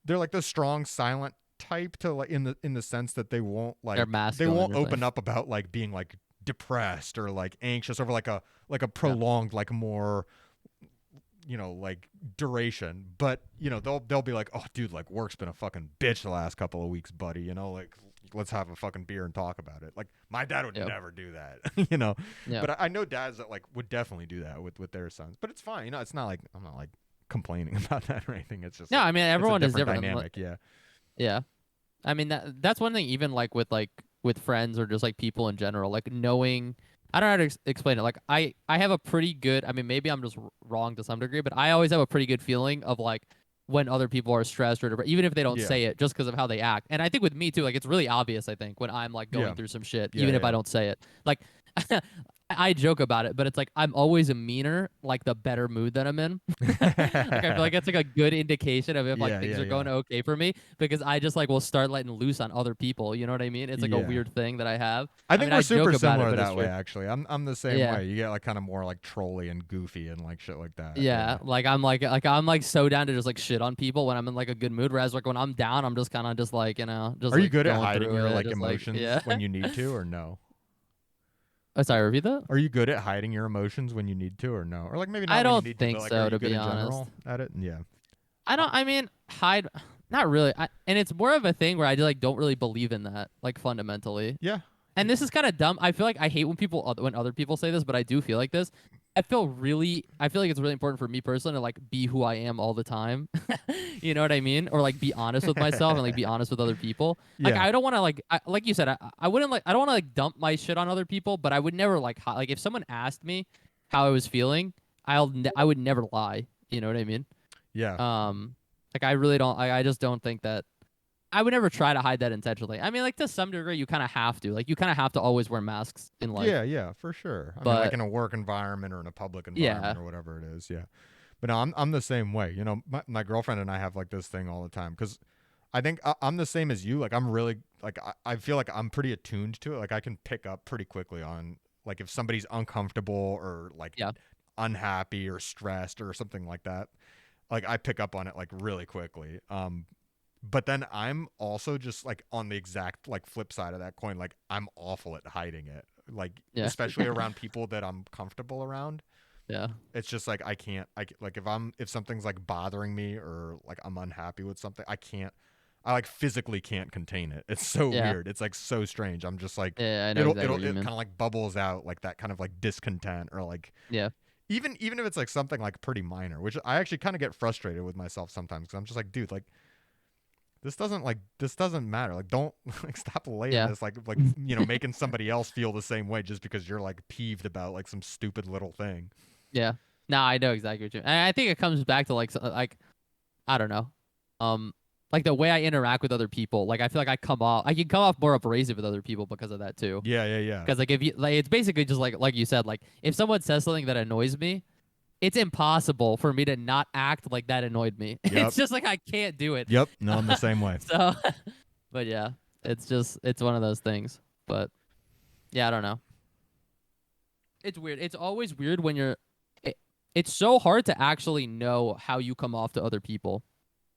they're like the strong silent type to like in the sense that They're they masculine, won't you're saying. open up about like being like depressed or like anxious over like a Yeah. prolonged like more like duration, but they'll be like, "Oh, dude, like work's been a fucking bitch the last couple of weeks, buddy. Like let's have a fucking beer and talk about it." Like my dad would Yeah. never do that. Yeah. But I know dads that like would definitely do that with their sons. But it's fine. It's not like I'm not like complaining about that or anything. It's just No, like I mean it's a everyone is different different. dynamic. Yeah. Yeah. I mean that's one thing even like with friends or just like people in general, like knowing I don't know how to explain it. Like I have a pretty good, I mean maybe I'm just wrong to some degree, but I always have a pretty good feeling of like when other people are stressed or whatever, even if they don't Yeah. say it just because of how they act. And I think with me too, like it's really obvious I think when I'm like Yeah. going through some shit Yeah. even if I Yeah. don't say it. Like I joke about it, but it's like I'm always a meaner, like the better mood that I'm in. Like I feel like that's like a good indication of if like Yeah. things Yeah. are Yeah. going okay for me because I just like will start letting loose on other people. You know what I mean? It's like a Yeah. weird thing that I have. I I think mean, we're I super joke about it, similar but it's that way true. actually. I'm the same Yeah. way. You get like kind of more like trolly and goofy and like shit like that. Yeah, Yeah. like I'm like so down to just like shit on people when I'm in like a good mood. Whereas like when I'm down, I'm just kind of just like just Are you like good at going hiding through your it, like just like emotions yeah. when you need to or no? Oh, sorry, repeat that. Are you good at hiding your emotions when you need to or no? Or like maybe I not when you don't need to, but think like are so, you to good be in honest. general at it? Yeah. I don't. I mean, hide. Not really. And it's more of a thing where I just like don't really believe in that, like fundamentally. Yeah. And this is kind of dumb. I feel like I hate when other people say this, but I do feel like this. I feel like it's really important for me personally to like be who I am all the time. You know what I mean? Or like be honest with myself and like be honest with other people. Like Yeah. I don't want to like you said, I wouldn't like I don't want to like dump my shit on other people, but I would never like if someone asked me how I was feeling, I would never lie. You know what I mean? Yeah. Like I really don't. I just don't think that I would never try to hide that intentionally. I mean, like to some degree, you kind of have to. Like you kind of have to always wear masks in life. Yeah, yeah, for sure. I mean like But in a work environment or in a public yeah, environment or whatever it is. Yeah. But no, I'm the same way. My girlfriend and I have like this thing all the time cuz I think I'm the same as you. Like I'm really like I feel like I'm pretty attuned to it. Like I can pick up pretty quickly on like if somebody's uncomfortable or like yeah, unhappy or stressed or something like that. Like I pick up on it like really quickly. But then I'm also just like on the exact like flip side of that coin. Like I'm awful at hiding it. Like yeah, especially around people that I'm comfortable around. yeah, It's just like I can't. Like if something's like bothering me or like I'm unhappy with something, I can't. I like physically can't contain it. It's so yeah, weird. It's like so strange. I'm just like yeah. I know exactly what you it mean. kind of like bubbles out like that kind of like discontent or like Yeah, even if it's like something like pretty minor, which I actually kind of get frustrated with myself sometimes because I'm just like, dude, like this doesn't matter. Like don't like stop laying yeah, this like making somebody else feel the same way just because you're like peeved about like some stupid little thing. yeah. No, I know exactly what you mean. And I think it comes back to like I don't know, um, like the way I interact with other people. Like I feel like I can come off more abrasive with other people because of that too. Yeah, yeah, yeah. Because like if you like, it's basically just like you said, like if someone says something that annoys me, it's impossible for me to not act like that annoyed me. Yep. It's just like I can't do it. Yep. No, I'm the same way. So, but yeah, it's one of those things. But yeah, I don't know. It's weird. It's always weird when it's so hard to actually know how you come off to other people.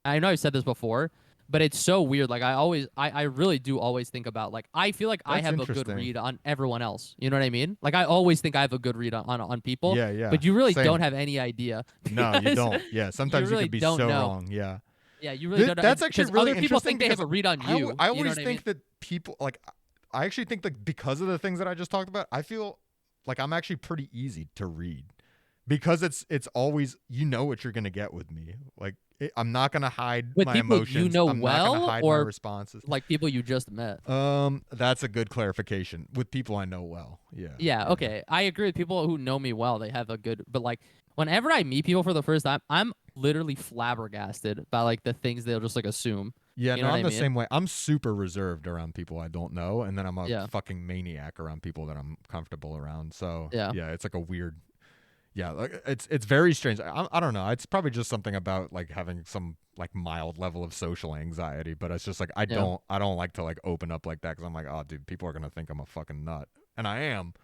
I know I've said this before, but it's so weird. Like I really do always think about like I feel like I That's have a good interesting. read on everyone else. You know what I mean? Like I always think I have a good read on people, Yeah, yeah. but you really Same. don't have any idea No, you because don't. Yeah, you sometimes you really could be don't so know. wrong. Yeah. Yeah, you really don't know That's actually because really other people interesting think they have because a read on you. I You know always what I mean? think that people like I actually think that because of the things that I just talked about, I feel like I'm actually pretty easy to read because it's always, you know what you're gonna get with me. Like I'm not gonna hide With my people you emotions. know I'm not gonna well, hide my or responses. like people you just met? That's a good clarification. With people I know well. Yeah. Yeah, Yeah. okay. I agree with people who know me well. They have a good, but like whenever I meet people for the first time, I'm literally flabbergasted by like the things they'll just like assume. Yeah, You no, know what I'm I the mean? same way. I'm super reserved around people I don't know, and then I'm a Yeah, fucking maniac around people that I'm comfortable around. So yeah. yeah, it's like a weird. Yeah, like it's very strange. I don't know. It's probably just something about like having some like mild level of social anxiety, but it's just like Yeah. I don't like to like open up like that because I'm like, oh, dude, people are gonna think I'm a fucking nut, and I am.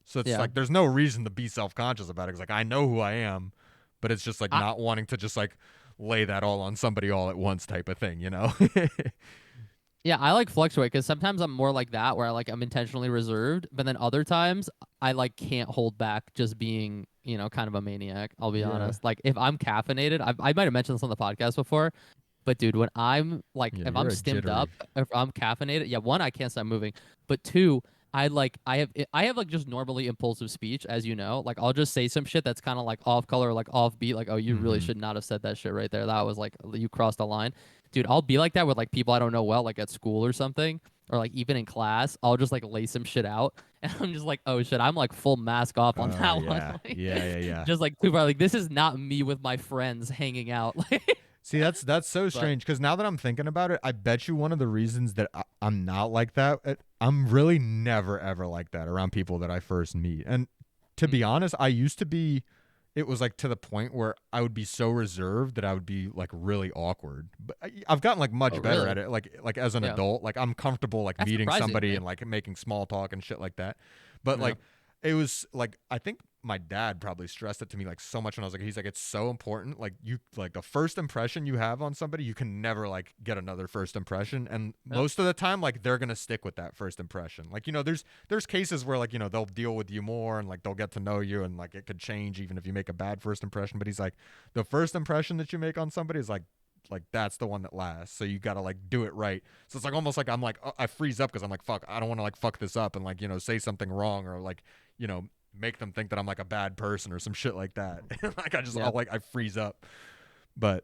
So it's Yeah. like there's no reason to be self conscious about it because like I know who I am, but it's just like I not wanting to just like lay that all on somebody all at once type of thing, you know? yeah, I like fluctuate because sometimes I'm more like that where I like I'm intentionally reserved, but then other times I like can't hold back just being, you know, kind of a maniac. I'll be Yeah. honest. Like if I'm caffeinated, I might have mentioned this on the podcast before, but dude, when I'm like Yeah, if I'm you're a stimmed jittery. up, if I'm caffeinated, yeah, one I can't stop moving, but two, I have like just normally impulsive speech, as you know. Like I'll just say some shit that's kind of like off color, like off beat, like oh you really Mm-hmm. should not have said that shit right there. That was like you crossed the line, dude. I'll be like that with like people I don't know well, like at school or something, or like even in class. I'll just like lay some shit out, and I'm just like oh shit, I'm like full mask off on Oh that one, yeah. like, Yeah, yeah, yeah. just like too far. Like this is not me with my friends hanging out, like. See, that's so But strange because now that I'm thinking about it, I bet you one of the reasons that I'm not like that, I'm really never ever like that around people that I first meet. And to mm, be honest, I used to be. It was like to the point where I would be so reserved that I would be like really awkward. But I've gotten like oh much better really? at it. Like as an Yeah, adult, like I'm comfortable like that's meeting surprising to somebody me. and like making small talk and shit like that. But Yeah. like it was like I think my dad probably stressed it to me like so much when I was like he's like it's so important like you like the first impression you have on somebody you can never like get another first impression and Yep. most of the time like they're gonna stick with that first impression like you know there's cases where like you know they'll deal with you more and like they'll get to know you and like it could change even if you make a bad first impression but he's like the first impression that you make on somebody is like that's the one that lasts so you gotta like do it right so it's like almost like I'm like I freeze up because I'm like fuck I don't want to like fuck this up and like you know say something wrong or like you know make them think that I'm like a bad person or some shit like that. Like Yeah. I'll like I freeze up. But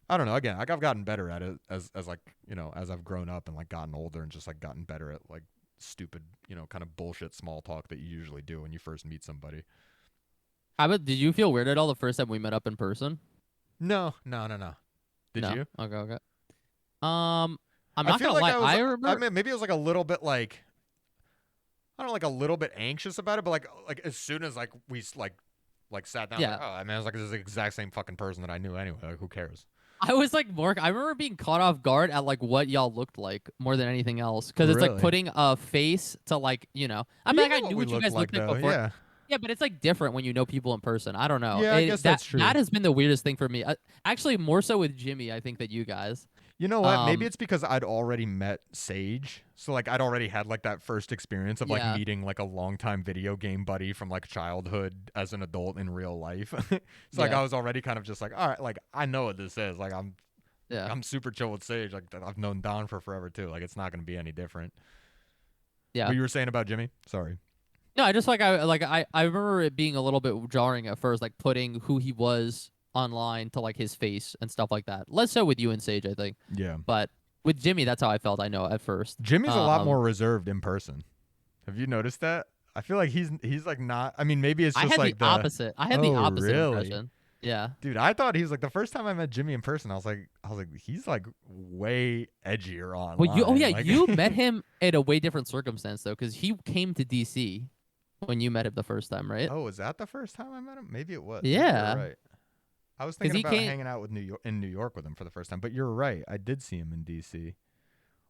I don't know. Again, like I've gotten better at it as like you know as I've grown up and like gotten older and just like gotten better at like stupid you know kind of bullshit small talk that you usually do when you first meet somebody. How about did you feel weird at all the first time we met up in person? No, no, no, no. Did No. you? Okay, okay. Um, I'm I not feel gonna like lie. I was. I I remember. mean, maybe it was like a little bit like I don't know, like a little bit anxious about it, but like as soon as like we like sat down, I was Yeah, like, oh, I mean, I was like, this is the exact same fucking person that I knew anyway. Like, who cares? I was like more. I remember being caught off guard at like what y'all looked like more than anything else, because it's like Really? putting a face to like you know. I We mean, like knew I what knew we what you looked guys like looked like though. before. Yeah. Yeah, but it's like different when you know people in person. I don't know. Yeah, I guess That that's that true. has been the weirdest thing for me. Actually, more so with Jimmy, I think that you guys. You know what? Maybe Um, it's because I'd already met Sage. So like I'd already had like that first experience of like yeah, meeting like a longtime video game buddy from like childhood as an adult in real life. So like yeah, I was already kind of just like, all right, like I know what this is. yeah, I'm super chill with Sage. Like I've known Don for forever too. Like it's not gonna be any different. yeah. What you were saying about Jimmy? Sorry. No, I just I remember it being a little bit jarring at first, like putting who he was online to like his face and stuff like that. Less so with you and Sage, I think, Yeah. but with Jimmy, that's how I felt. I know at first. Jimmy's a lot more Um, reserved in person. Have you noticed that? I feel like he's like not. I mean, maybe it's I just had the like the. opposite. I had the Oh opposite really, impression. Yeah, dude? I thought he was like the first time I met Jimmy in person. I was like he's like way edgier well, oh online. yeah, Like, you met him in a way different circumstance though, because he came to DC when you met him the first time, right? oh, was that the first time I met him? Maybe it was. Maybe you're Yeah, right. I was because thinking he about came. hanging out with New York with him for the first time, but you're right. I did see him in DC.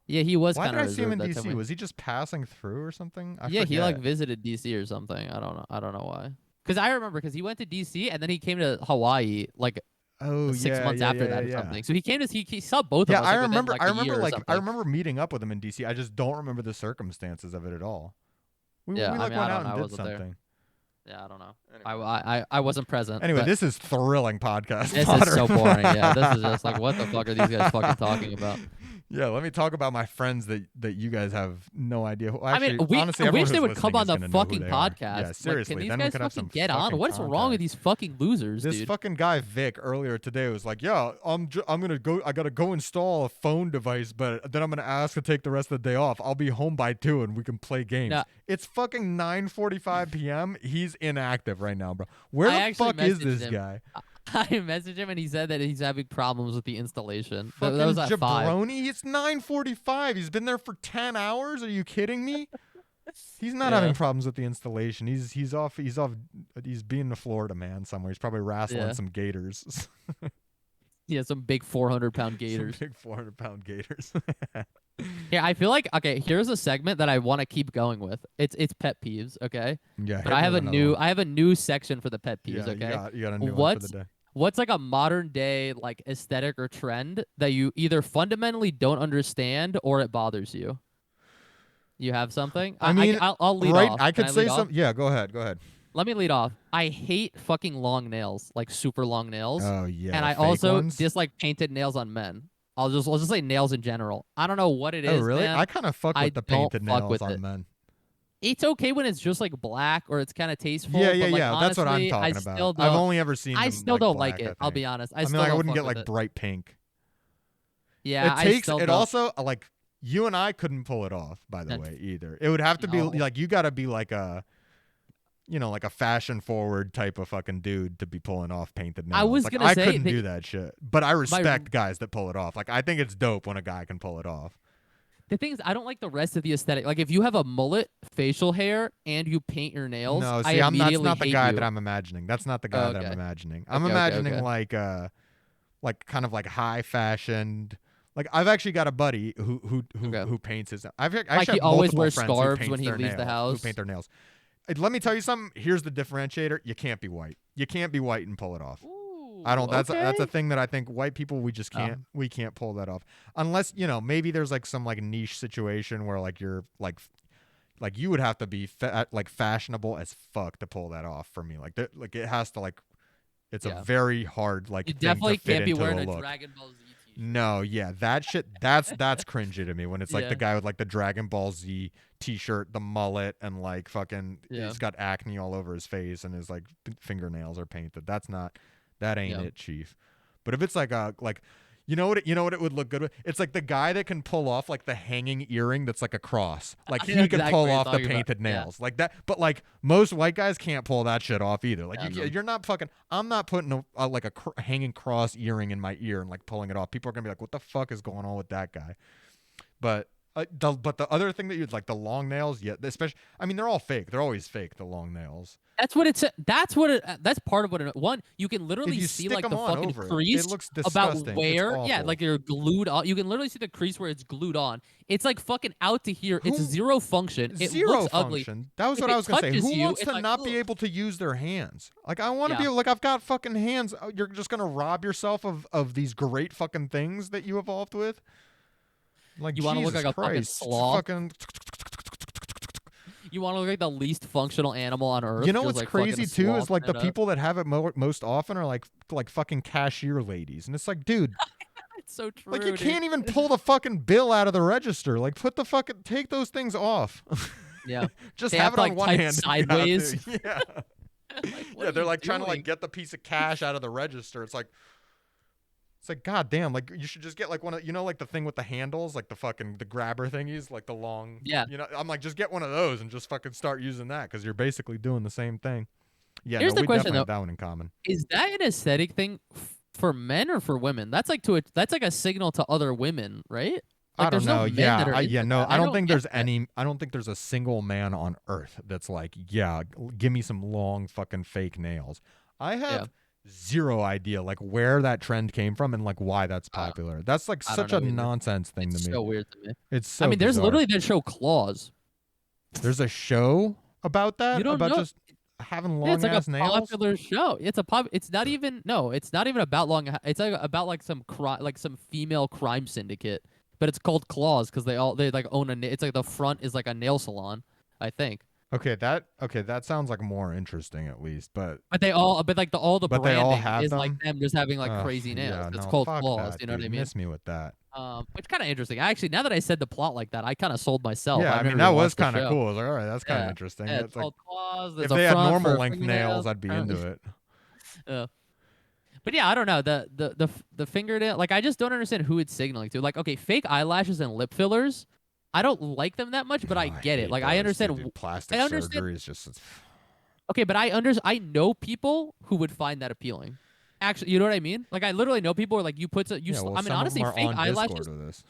Yeah, he was Why kind did of I see him reserved in that time. DC? Was he just passing through or something? I Yeah, he like forget. visited DC or something. I don't know. I don't know why. Because I remember because he went to DC and then he came to Hawaii like Oh 6 months yeah after yeah that yeah or yeah. something. So he came to he saw both of Yeah, us like within like I a remember year or like I something. remember meeting up with him in DC. I just don't remember the circumstances of it at all. We Yeah, I like mean I went out don't know. and I did wasn't there. something. Yeah, I don't know. Anyway. I wasn't present. Anyway, But this is thrilling podcast. this fodder. is so boring. Yeah, this is just like, what the fuck are these guys fucking talking about? Yeah, let me talk about my friends that you guys have no idea. Who, I mean, actually, honestly, I everyone wish they who's would come listening on is the gonna know who fucking they are. podcast. Yeah, seriously. Like, can these Then we guys could have some fucking get on? What is wrong with contact. these fucking losers, This dude? fucking guy Vic earlier today was like, "Yeah, I'm gonna go. I gotta go install a phone device, but then I'm gonna ask to take the rest of the day off. I'll be home by 2 and we can play games." No, It's fucking 9:45 p.m. He's inactive right now, bro. Where I the actually fuck is messaged this him. guy? I messaged him and he said that he's having problems with the installation. That Fucking was at 5. jabroni. It's 9:45. He's been there for 10 hours. Are you kidding me? He's not Yeah. having problems with the installation. He's off. He's being a Florida man somewhere. He's probably wrestling Yeah. some gators. Yeah, some big 400-pound gators. Some big 400-pound gators. Yeah, I feel like, okay, here's a segment that I want to keep going with. It's pet peeves, okay? Yeah, But I have a new section for the pet peeves, yeah, okay? you got a new one for the day. What's like a modern day like aesthetic or trend that you either fundamentally don't understand or it bothers you? You have something? I mean, I'll lead right? off. I Can could lead say off? some. Yeah, go ahead. Go ahead. Let me lead off. I hate fucking long nails, like super long nails. Oh yeah. And I fake also ones? dislike painted nails on men. I'll just say nails in general. I don't know what it is. Oh really? Man. I kind of fuck I with the don't painted fuck nails with on it. men. It's okay when it's just like black or it's kind of tasteful. Yeah, but, yeah, like, yeah. That's what I'm honestly, talking I about. still I've don't- only ever seen. I them, still like, don't black, like it. I I'll be think. honest. I mean, still like, I don't wouldn't fuck get with like it. bright pink. Yeah, It takes. I still It don't. also like you and I couldn't pull it off. By the No. way, either it would have to be No. like you got to be like a. Like a fashion forward type of fucking dude to be pulling off painted nails. I was like, gonna I say couldn't that- do that shit. But I respect guys that pull it off. Like I think it's dope when a guy can pull it off. The thing is, I don't like the rest of the aesthetic. Like, if you have a mullet, facial hair, and you paint your nails, No, I see, that's immediately not the hate guy you. that I'm imagining. That's not the guy that I'm Okay. imagining. I'm Okay, imagining okay. like kind of like high fashioned. Like I've actually got a buddy Okay. who paints his. I've actually Like, he have always multiple wears friends who scarves paint when he their leaves the nails, house. Who paint their nails. Let me tell you something. Here's the differentiator. You can't be white. You can't be white and pull it off. Ooh, I don't. That's okay. a thing that I think white people we just can't. We can't pull that off unless maybe there's like some like niche situation where like you're like you would have to be like fashionable as fuck to pull that off for me. Like it has to like. It's a very hard like. You thing definitely to fit can't be into wearing a a look. Dragon Ball Z t-shirt. No, yeah, that shit. That's cringy to me when it's like Yeah. the guy with like the Dragon Ball Z T-shirt, the mullet, and like fucking he's got acne all over his face and his like fingernails are painted. That ain't it, chief. But if it's like you know what it would look good with? It's like the guy that can pull off like the hanging earring that's like a cross. Like he could pull off the painted nails like that. But like most white guys can't pull that shit off either. Like you're not fucking. I'm not putting like a hanging cross earring in my ear and like pulling it off. People are gonna be like, "What the fuck is going on with that guy?" But the other thing that you'd like the long nails, yeah, especially. I mean, they're all fake. They're always fake. The long nails. That's what it's. That's what it. That's part of what it. One, you can literally you see stick like 'em the on fucking over it, crease it looks about disgusting. where. It's Yeah, awful. like you're glued on. You can literally see the crease where it's glued on. It's like fucking out to here. It's Who- zero function. It Zero looks ugly. function. That was If what it I was gonna say. touches Who you, wants it's to like, not be ugh. able to use their hands? Like I want to be Yeah. able, like I've got fucking hands. You're just gonna rob yourself of these great fucking things that you evolved with. Like You wanna look Jesus like a fucking Christ, sloth? Fucking. You want to look like the least functional animal on earth. You know just, what's like, fucking crazy too is slothing like the it up. people that have it most often are like fucking cashier ladies, and it's like, dude, It's so true. like you dude. can't even pull the fucking bill out of the register. Like put the fucking take those things off. Yeah. Just They have have it to, on like, one type hand. if you have to. sideways. Yeah. Like, what Yeah, are they're you like trying to doing? like get the piece of cash out of the register. It's like god damn, like you should just get like one of like the thing with the handles, like the grabber thingies, like the long. Yeah. I'm like just get one of those and just fucking start using that because you're basically doing the same thing. Yeah, Here's no, the we question, definitely have though. that one in common. Is that an aesthetic thing for men or for women? That's like that's like a signal to other women, right? Like, I don't there's no know. men Yeah, that are into no. that. I don't think get there's that. any. I don't think there's a single man on earth that's like, yeah, give me some long fucking fake nails. I have zero idea like where that trend came from and like why that's popular. That's like I such don't a know either. nonsense thing It's to me. so weird to me. It's so. I mean, there's bizarre. literally that show Claws. There's a show about that. You don't about know? just having Yeah, long it's like ass a nails. popular show. It's a pop. It's not even. No, it's not even about long. It's like about like some some female crime syndicate. But it's called Claws because they like own it's like the front is like a nail salon, I think. That sounds like more interesting at least, But like all the but they all branding have is like them. them just having like Ugh, crazy nails. yeah, It's no, called fuck claws. that, You know what I dude. mean? Miss me with that. Which kind of interesting. Actually, now that I said the plot like that, I kind of sold myself. Yeah, I've I mean never that even was watched the kind of show. cool. I was like, all right, that's kind of Yeah, interesting. yeah. It's It's like called claws. There's if a they had front normal for length nails, fingernails. I'd be Apparently, into it. yeah. But yeah, I don't know the fingernail. Like, I just don't understand who it's signaling to. Like, okay, fake eyelashes and lip fillers. I don't like them that much, but Oh, I I get it. hate Like, I those, dude. understand. Dude, plastic I understand. surgery is just. Okay, but I know people who would find that appealing. Actually, you know what I mean? Like, I literally know people who are like, you put Yeah, well, I mean, some of them honestly, are on Discord with us.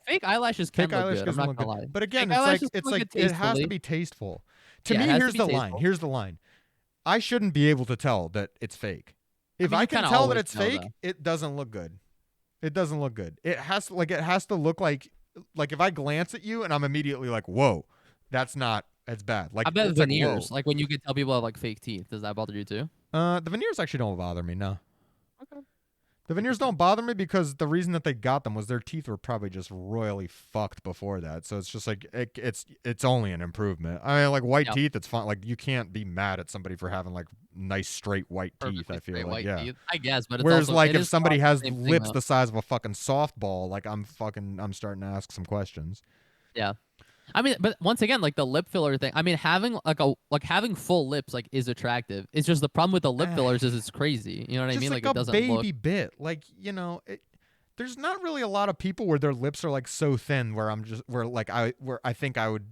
fake eyelashes can Fake look eyelash good. I'm doesn't not look gonna good, lie. but again, Fake eyelashes can look good it has to tastefully. be tasteful. To Yeah, it me, has to here's be the line. tasteful. Here's the line. I shouldn't be able to tell that it's fake. I If mean, I you can kind of tell that always it's know fake, though. it doesn't look good. It doesn't look good. It has to look like if I glance at you and I'm immediately like, whoa, that's bad. I Like bet it's like whoa. veneers, like when you can tell people have like fake teeth, does that bother you too? The veneers actually don't bother me. No, Okay, the veneers interesting. don't bother me because the reason that they got them was their teeth were probably just royally fucked before that. So it's just like it's only an improvement. I mean, like white Yeah, teeth, it's fine. Like you can't be mad at somebody for having like nice straight white teeth. perfectly I feel straight like white yeah. teeth, I guess, but Whereas like it if is kind somebody of has the same thing lips though. the size of a fucking softball, like I'm starting to ask some questions. Yeah. I mean, but once again, like the lip filler thing. I mean, having having full lips like is attractive. It's just the problem with the lip fillers is it's crazy. You know what I Just mean? like Like it a doesn't look. baby bit. Like, there's not really a lot of people where their lips are like so thin where I think I would,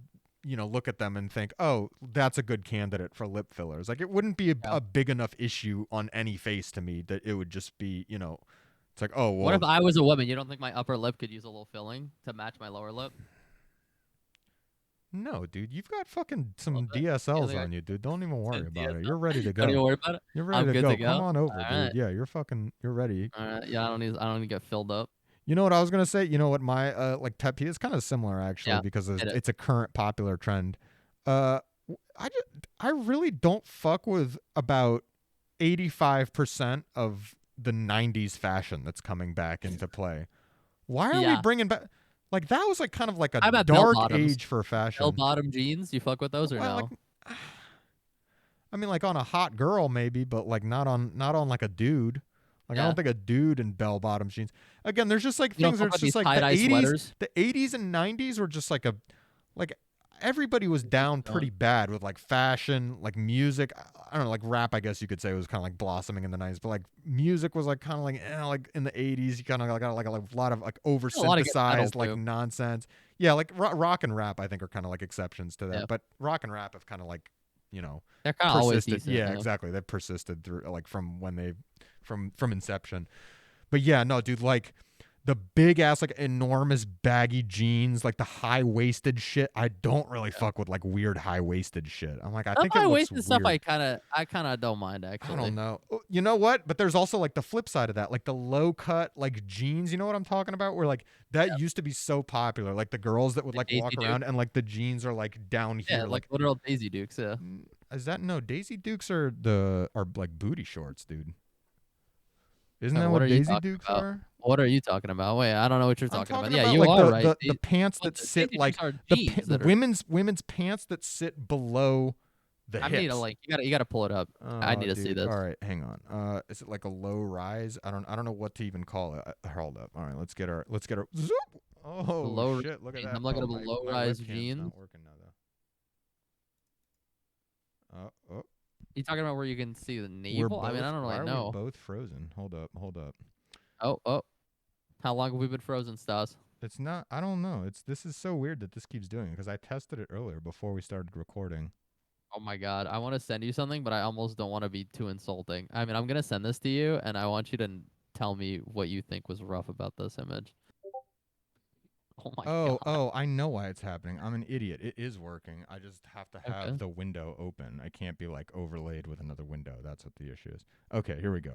look at them and think, "Oh, that's a good candidate for lip fillers." Like it wouldn't be Yeah. a big enough issue on any face to me that it would just be, it's like, "Oh, What if well, I was a woman? You don't think my upper lip could use a little filling to match my lower lip? no, dude, you've got fucking A some little bit. You DSLs think I on you, dude. Don't even worry could about it. DSL? You're ready to Don't even go. worry about it. You're ready I'm to good to go. go. Come on over, All right. dude. Yeah, you're ready. All right. Yeah, I don't need to get filled up. You know what I was gonna say? You know what my like pet peeve is kind of similar actually Yeah. because Hit it. it's a current popular trend. Uh, I really don't fuck with about 85% of the 90s fashion that's coming back into play. Why are we Yeah. bringing back like that was like kind of like a How about bell dark bottoms? age for Bell fashion. bottom jeans? You fuck with those or Well, like no? I mean like on a hot girl maybe, but like not on like a dude. Like I Yeah. don't think a dude in bell bottom jeans. Again, there's just like You don't things where fuck it's with these just like tie dye sweaters? the 80s and 90s were just like everybody was down Don't. pretty bad with like fashion, like music. I don't know, like rap. I guess you could say was kind of like blossoming in the 90s, but like music was like kind of like in the 80s. You kind of got like a lot of like over A lot of good metal synthesized like too. nonsense. Yeah, like rock and rap. I think are kind of like exceptions to Yeah. that, but rock and rap have kind of like you know They're kind of always persisted. decent. Yeah, Yeah. exactly. They've persisted through like from when they from inception. But yeah, no, dude, like the big ass, like enormous baggy jeans, like the high waisted shit. I don't really fuck with like weird high waisted shit. I'm like, I Some think it high looks waisted stuff weird. I kind of don't mind I actually. don't know. You know what? But there's also like the flip side of that, like the low cut like jeans. You know what I'm talking about? Where like that Yeah. used to be so popular. Like the girls that would The like Daisy walk Duke. around and like the jeans are like down Yeah, here, like like. literal Daisy Dukes. Yeah. Is that no Daisy Dukes are like booty shorts, dude? Isn't Okay, that what are what you Daisy talking Dukes about? are? What are you talking about? Wait, I don't know what you're I'm talking about. talking Yeah, about you like are right. the pants Well, that the sit Daisy Dukes like are jeans the that are. women's pants that sit below the I need a hips. link. You gotta pull it up. I Oh, need to see dude. this. All right, hang on. Is it like a low rise? I don't know what to even call it. Hold up. All right, let's get our zoop. Oh Low shit! Look at jeans. that. I'm looking Oh up low my rise webcam's jeans. not working now though. Oh, You talking about where you can see the we're navel? I mean, I both. don't Why really are we know. both frozen? Hold up. Hold up. Oh, oh. How long have we been frozen, Stas? It's not. I don't know. This is so weird that this keeps doing it because I tested it earlier before we started recording. Oh my god, I want to send you something, but I almost don't want to be too insulting. I mean, I'm gonna send this to you, and I want you to tell me what you think was rough about this image. Oh my god. I know why it's happening. I'm an idiot. It is working. I just have to have Okay. the window open. I can't be like overlaid with another window. That's what the issue is. Okay, here we go.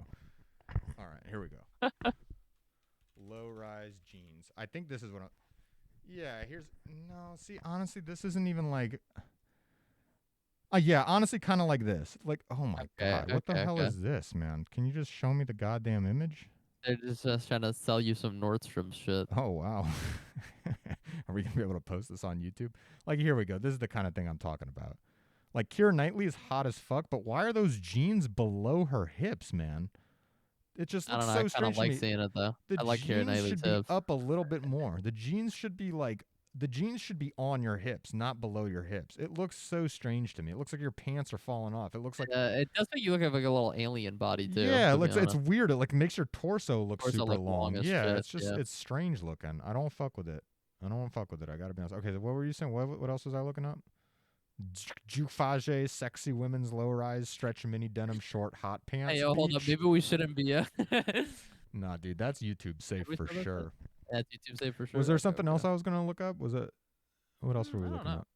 All right, here we go. Low rise jeans. I think this is what I'm. Yeah, see, honestly, this isn't even like. Yeah, honestly, kind of like this. Like, oh my Okay. god, what the hell Okay. is this, man? Can you just show me the goddamn image? They're just trying to sell you some Nordstrom shit. Oh wow. Are we gonna be able to post this on YouTube? Like, here we go. This is the kind of thing I'm talking about. Like Keira Knightley is hot as fuck, but why are those jeans below her hips, man? It just I looks don't know. I so kind of strange to like me. seeing it though. The I like Keira jeans Knightley's should be hips. up a little bit more. The jeans should be on your hips, not below your hips. It looks so strange to me. It looks like your pants are falling off. It looks like It does make you look like a little alien body too. yeah, To be it's honest, weird. It like makes your torso look torso super look long long. as Yeah, shit. it's just Yeah. it's strange looking. I don't fuck with it. I don't fuck with it. I gotta be honest. Okay, so what were you saying? What else was I looking up? Jufage, sexy women's low-rise stretch mini denim short hot Hey, pants yo, hold up. beach. Maybe we shouldn't be. Nah, dude, that's YouTube safe Did we for say that? sure. That's YouTube safe for sure. Was there Okay, something okay. else I was gonna look up? Was it? What else were we I don't looking know. up?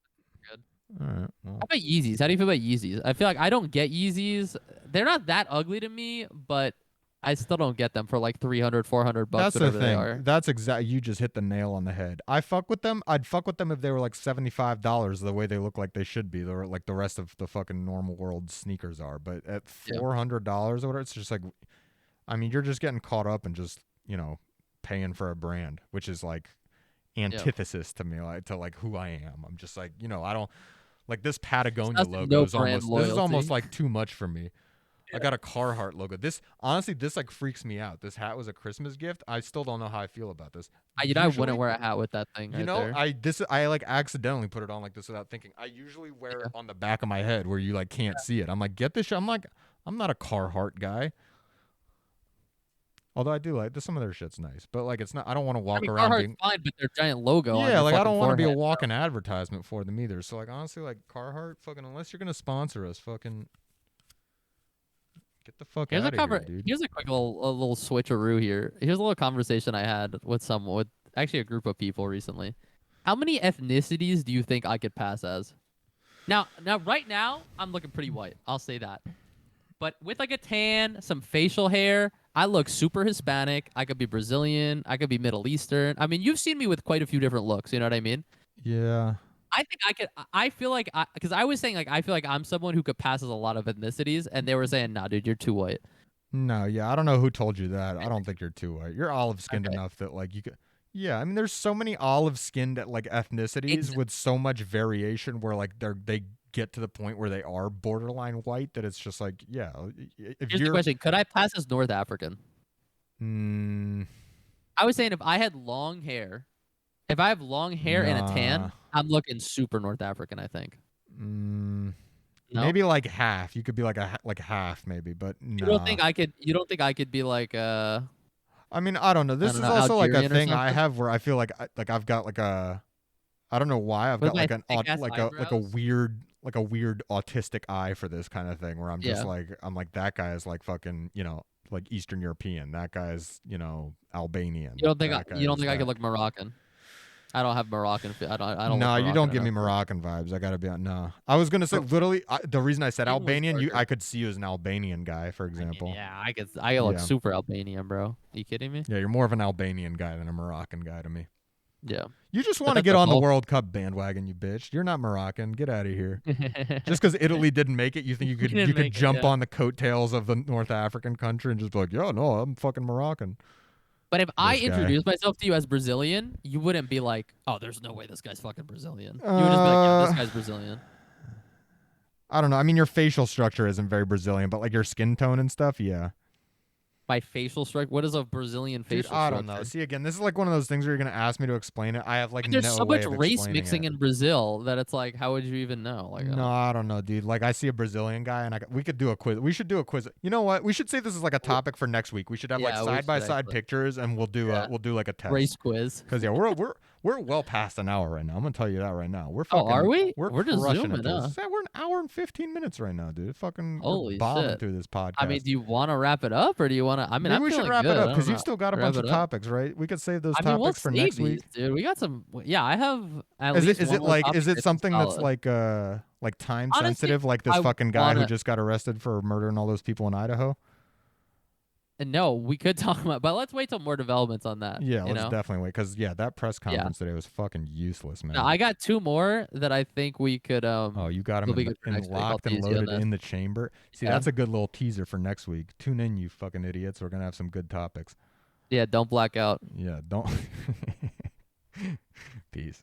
Good. All right. How Well, about Yeezys? How do you feel about Yeezys? I feel like I don't get Yeezys. They're not that ugly to me, but I still don't get them for like 300, 400 bucks, that's the whatever they thing. are. That's exact. You just hit the nail on the head. I fuck with them. I'd fuck with them if they were like $75, the way they look like they should be. They're like the rest of the fucking normal world sneakers are. But at Yeah. $400 or whatever, it's just like, I mean, you're just getting caught up and just paying for a brand, which is like Yeah. antithesis to me, like to like who I am. I'm just like, I don't like this Patagonia That's logo no is brand almost this is almost loyalty. like too much for me. I got a Carhartt logo. This honestly, this like freaks me out. This hat was a Christmas gift. I still don't know how I feel about this. I wouldn't Usually, wear a hat with that thing right there. I like accidentally put it on like this without thinking. I usually wear it Yeah. on the back of my head where you like can't see it. I'm like, get this shit. I'm not a Carhartt guy. Although I do like some of their shit's nice, but like it's not. I don't want to I walk mean, around Carhartt's being fine, but their giant logo on yeah, your like I fucking don't want to be a forehead. walking advertisement for them either. So like honestly, like Carhartt, fucking unless you're gonna sponsor us, fucking get the fuck out of here, dude. Here's a quick little switcheroo here. Here's a little conversation I had with actually a group of people recently. How many ethnicities do you think I could pass as? Now, right now, I'm looking pretty white. I'll say that. But with like a tan, some facial hair, I look super Hispanic. I could be Brazilian. I could be Middle Eastern. I mean, you've seen me with quite a few different looks. You know what I mean? Yeah. I think I could. I feel like because I was saying like I feel like I'm someone who could pass as a lot of ethnicities, and they were saying, "Nah, dude, you're too white." No, yeah, I don't know who told you that. I don't think you're too white. You're olive skinned Okay. enough that like you could. Yeah, I mean, there's so many olive skinned like ethnicities Ex- with so much variation where like they get to the point where they are borderline white that it's just like yeah, if Here's the you're question: could I pass as North African? mm, I was saying if I had long hair, if I have long hair and a nah. tan, I'm looking super North African. I think. Mm, No, maybe like half. You could be like like half maybe, but you don't nah. think I could? You don't think I could be like I mean, I don't know. I This don't is know, also like a Algerian or thing I something? have where I feel like I've got like a I don't know why I've With got my like an thick odd ass like a eyebrows? weird autistic eye for this kind of thing where I'm just Yeah. like I'm like that guy is like fucking like Eastern European. That guy's Albanian. That guy You don't is think I could that. look Moroccan? I don't have Moroccan. I don't look No, you don't Moroccan give me enough. Moroccan vibes. I gotta be on. No, I was gonna say Her literally the reason I said skin was Albanian. darker. I could see you as an Albanian guy, for I mean, example. yeah, I could look Yeah, super Albanian, bro. Are you kidding me? yeah, you're more of an Albanian guy than a Moroccan guy to me. Yeah. You just But want to that's get a on the Gulf. World Cup bandwagon, you bitch. You're not Moroccan. Get out of here. Just because Italy didn't make it, you think We you didn't could make it, jump yeah. on the coattails of the North African country and just be like, yeah, no, I'm fucking Moroccan. But if I This guy. introduced myself to you as Brazilian, you wouldn't be like, "Oh, there's no way this guy's fucking Brazilian." You would just be like, "Yeah, this Uh, guy's Brazilian." I don't know. I mean, your facial structure isn't very Brazilian, but like your skin tone and stuff, yeah. My facial structure. What is a Brazilian Dude, facial I don't know. structure? See, again, this is like one of those things where you're gonna ask me to explain it. I have like But there's no so way much of race explaining mixing it. in Brazil that it's like, how would you even know? Like, I No, don't. I don't know, dude. Like, I see a Brazilian guy, and we could do a quiz. We should do a quiz. You know what? We should say this is like a w- topic for next week. We should have like Yeah, we side by should side actually. pictures, and Yeah, we'll do like a race test. quiz. Cause yeah, we're well past an hour right now. I'm gonna tell you that right now. Oh, are we? We're We're just crushing it zooming, through huh? this. Yeah, we're an hour and 15 minutes right now, dude. We're Holy bombing shit. through this I mean, podcast. do you want to wrap it up or do you want to? I mean, Maybe I'm we should feeling wrap it good. up I don't because you've know. still got a Wrap bunch it of up. topics, right? We could save those I mean, we'll topics for save next these, week. dude. We got some. Yeah, I have at least Is one it more like topic is it that's been something that's solid. like time Honestly, sensitive, like this I fucking guy who wanna. just got arrested for murdering all those people in Idaho? No, we could talk about, but let's wait till more developments on that. Yeah, You let's know? definitely wait because yeah, that press Yeah. conference today was fucking useless, No, man. I got two more that I think we could. Oh, you got him Will be good for next week. I'll locked and tease you on loaded this. in the chamber. See, Yeah. that's a good little teaser for next week. Tune in, you fucking idiots. We're gonna have some good topics. Yeah. Don't black out. Yeah, don't. Peace.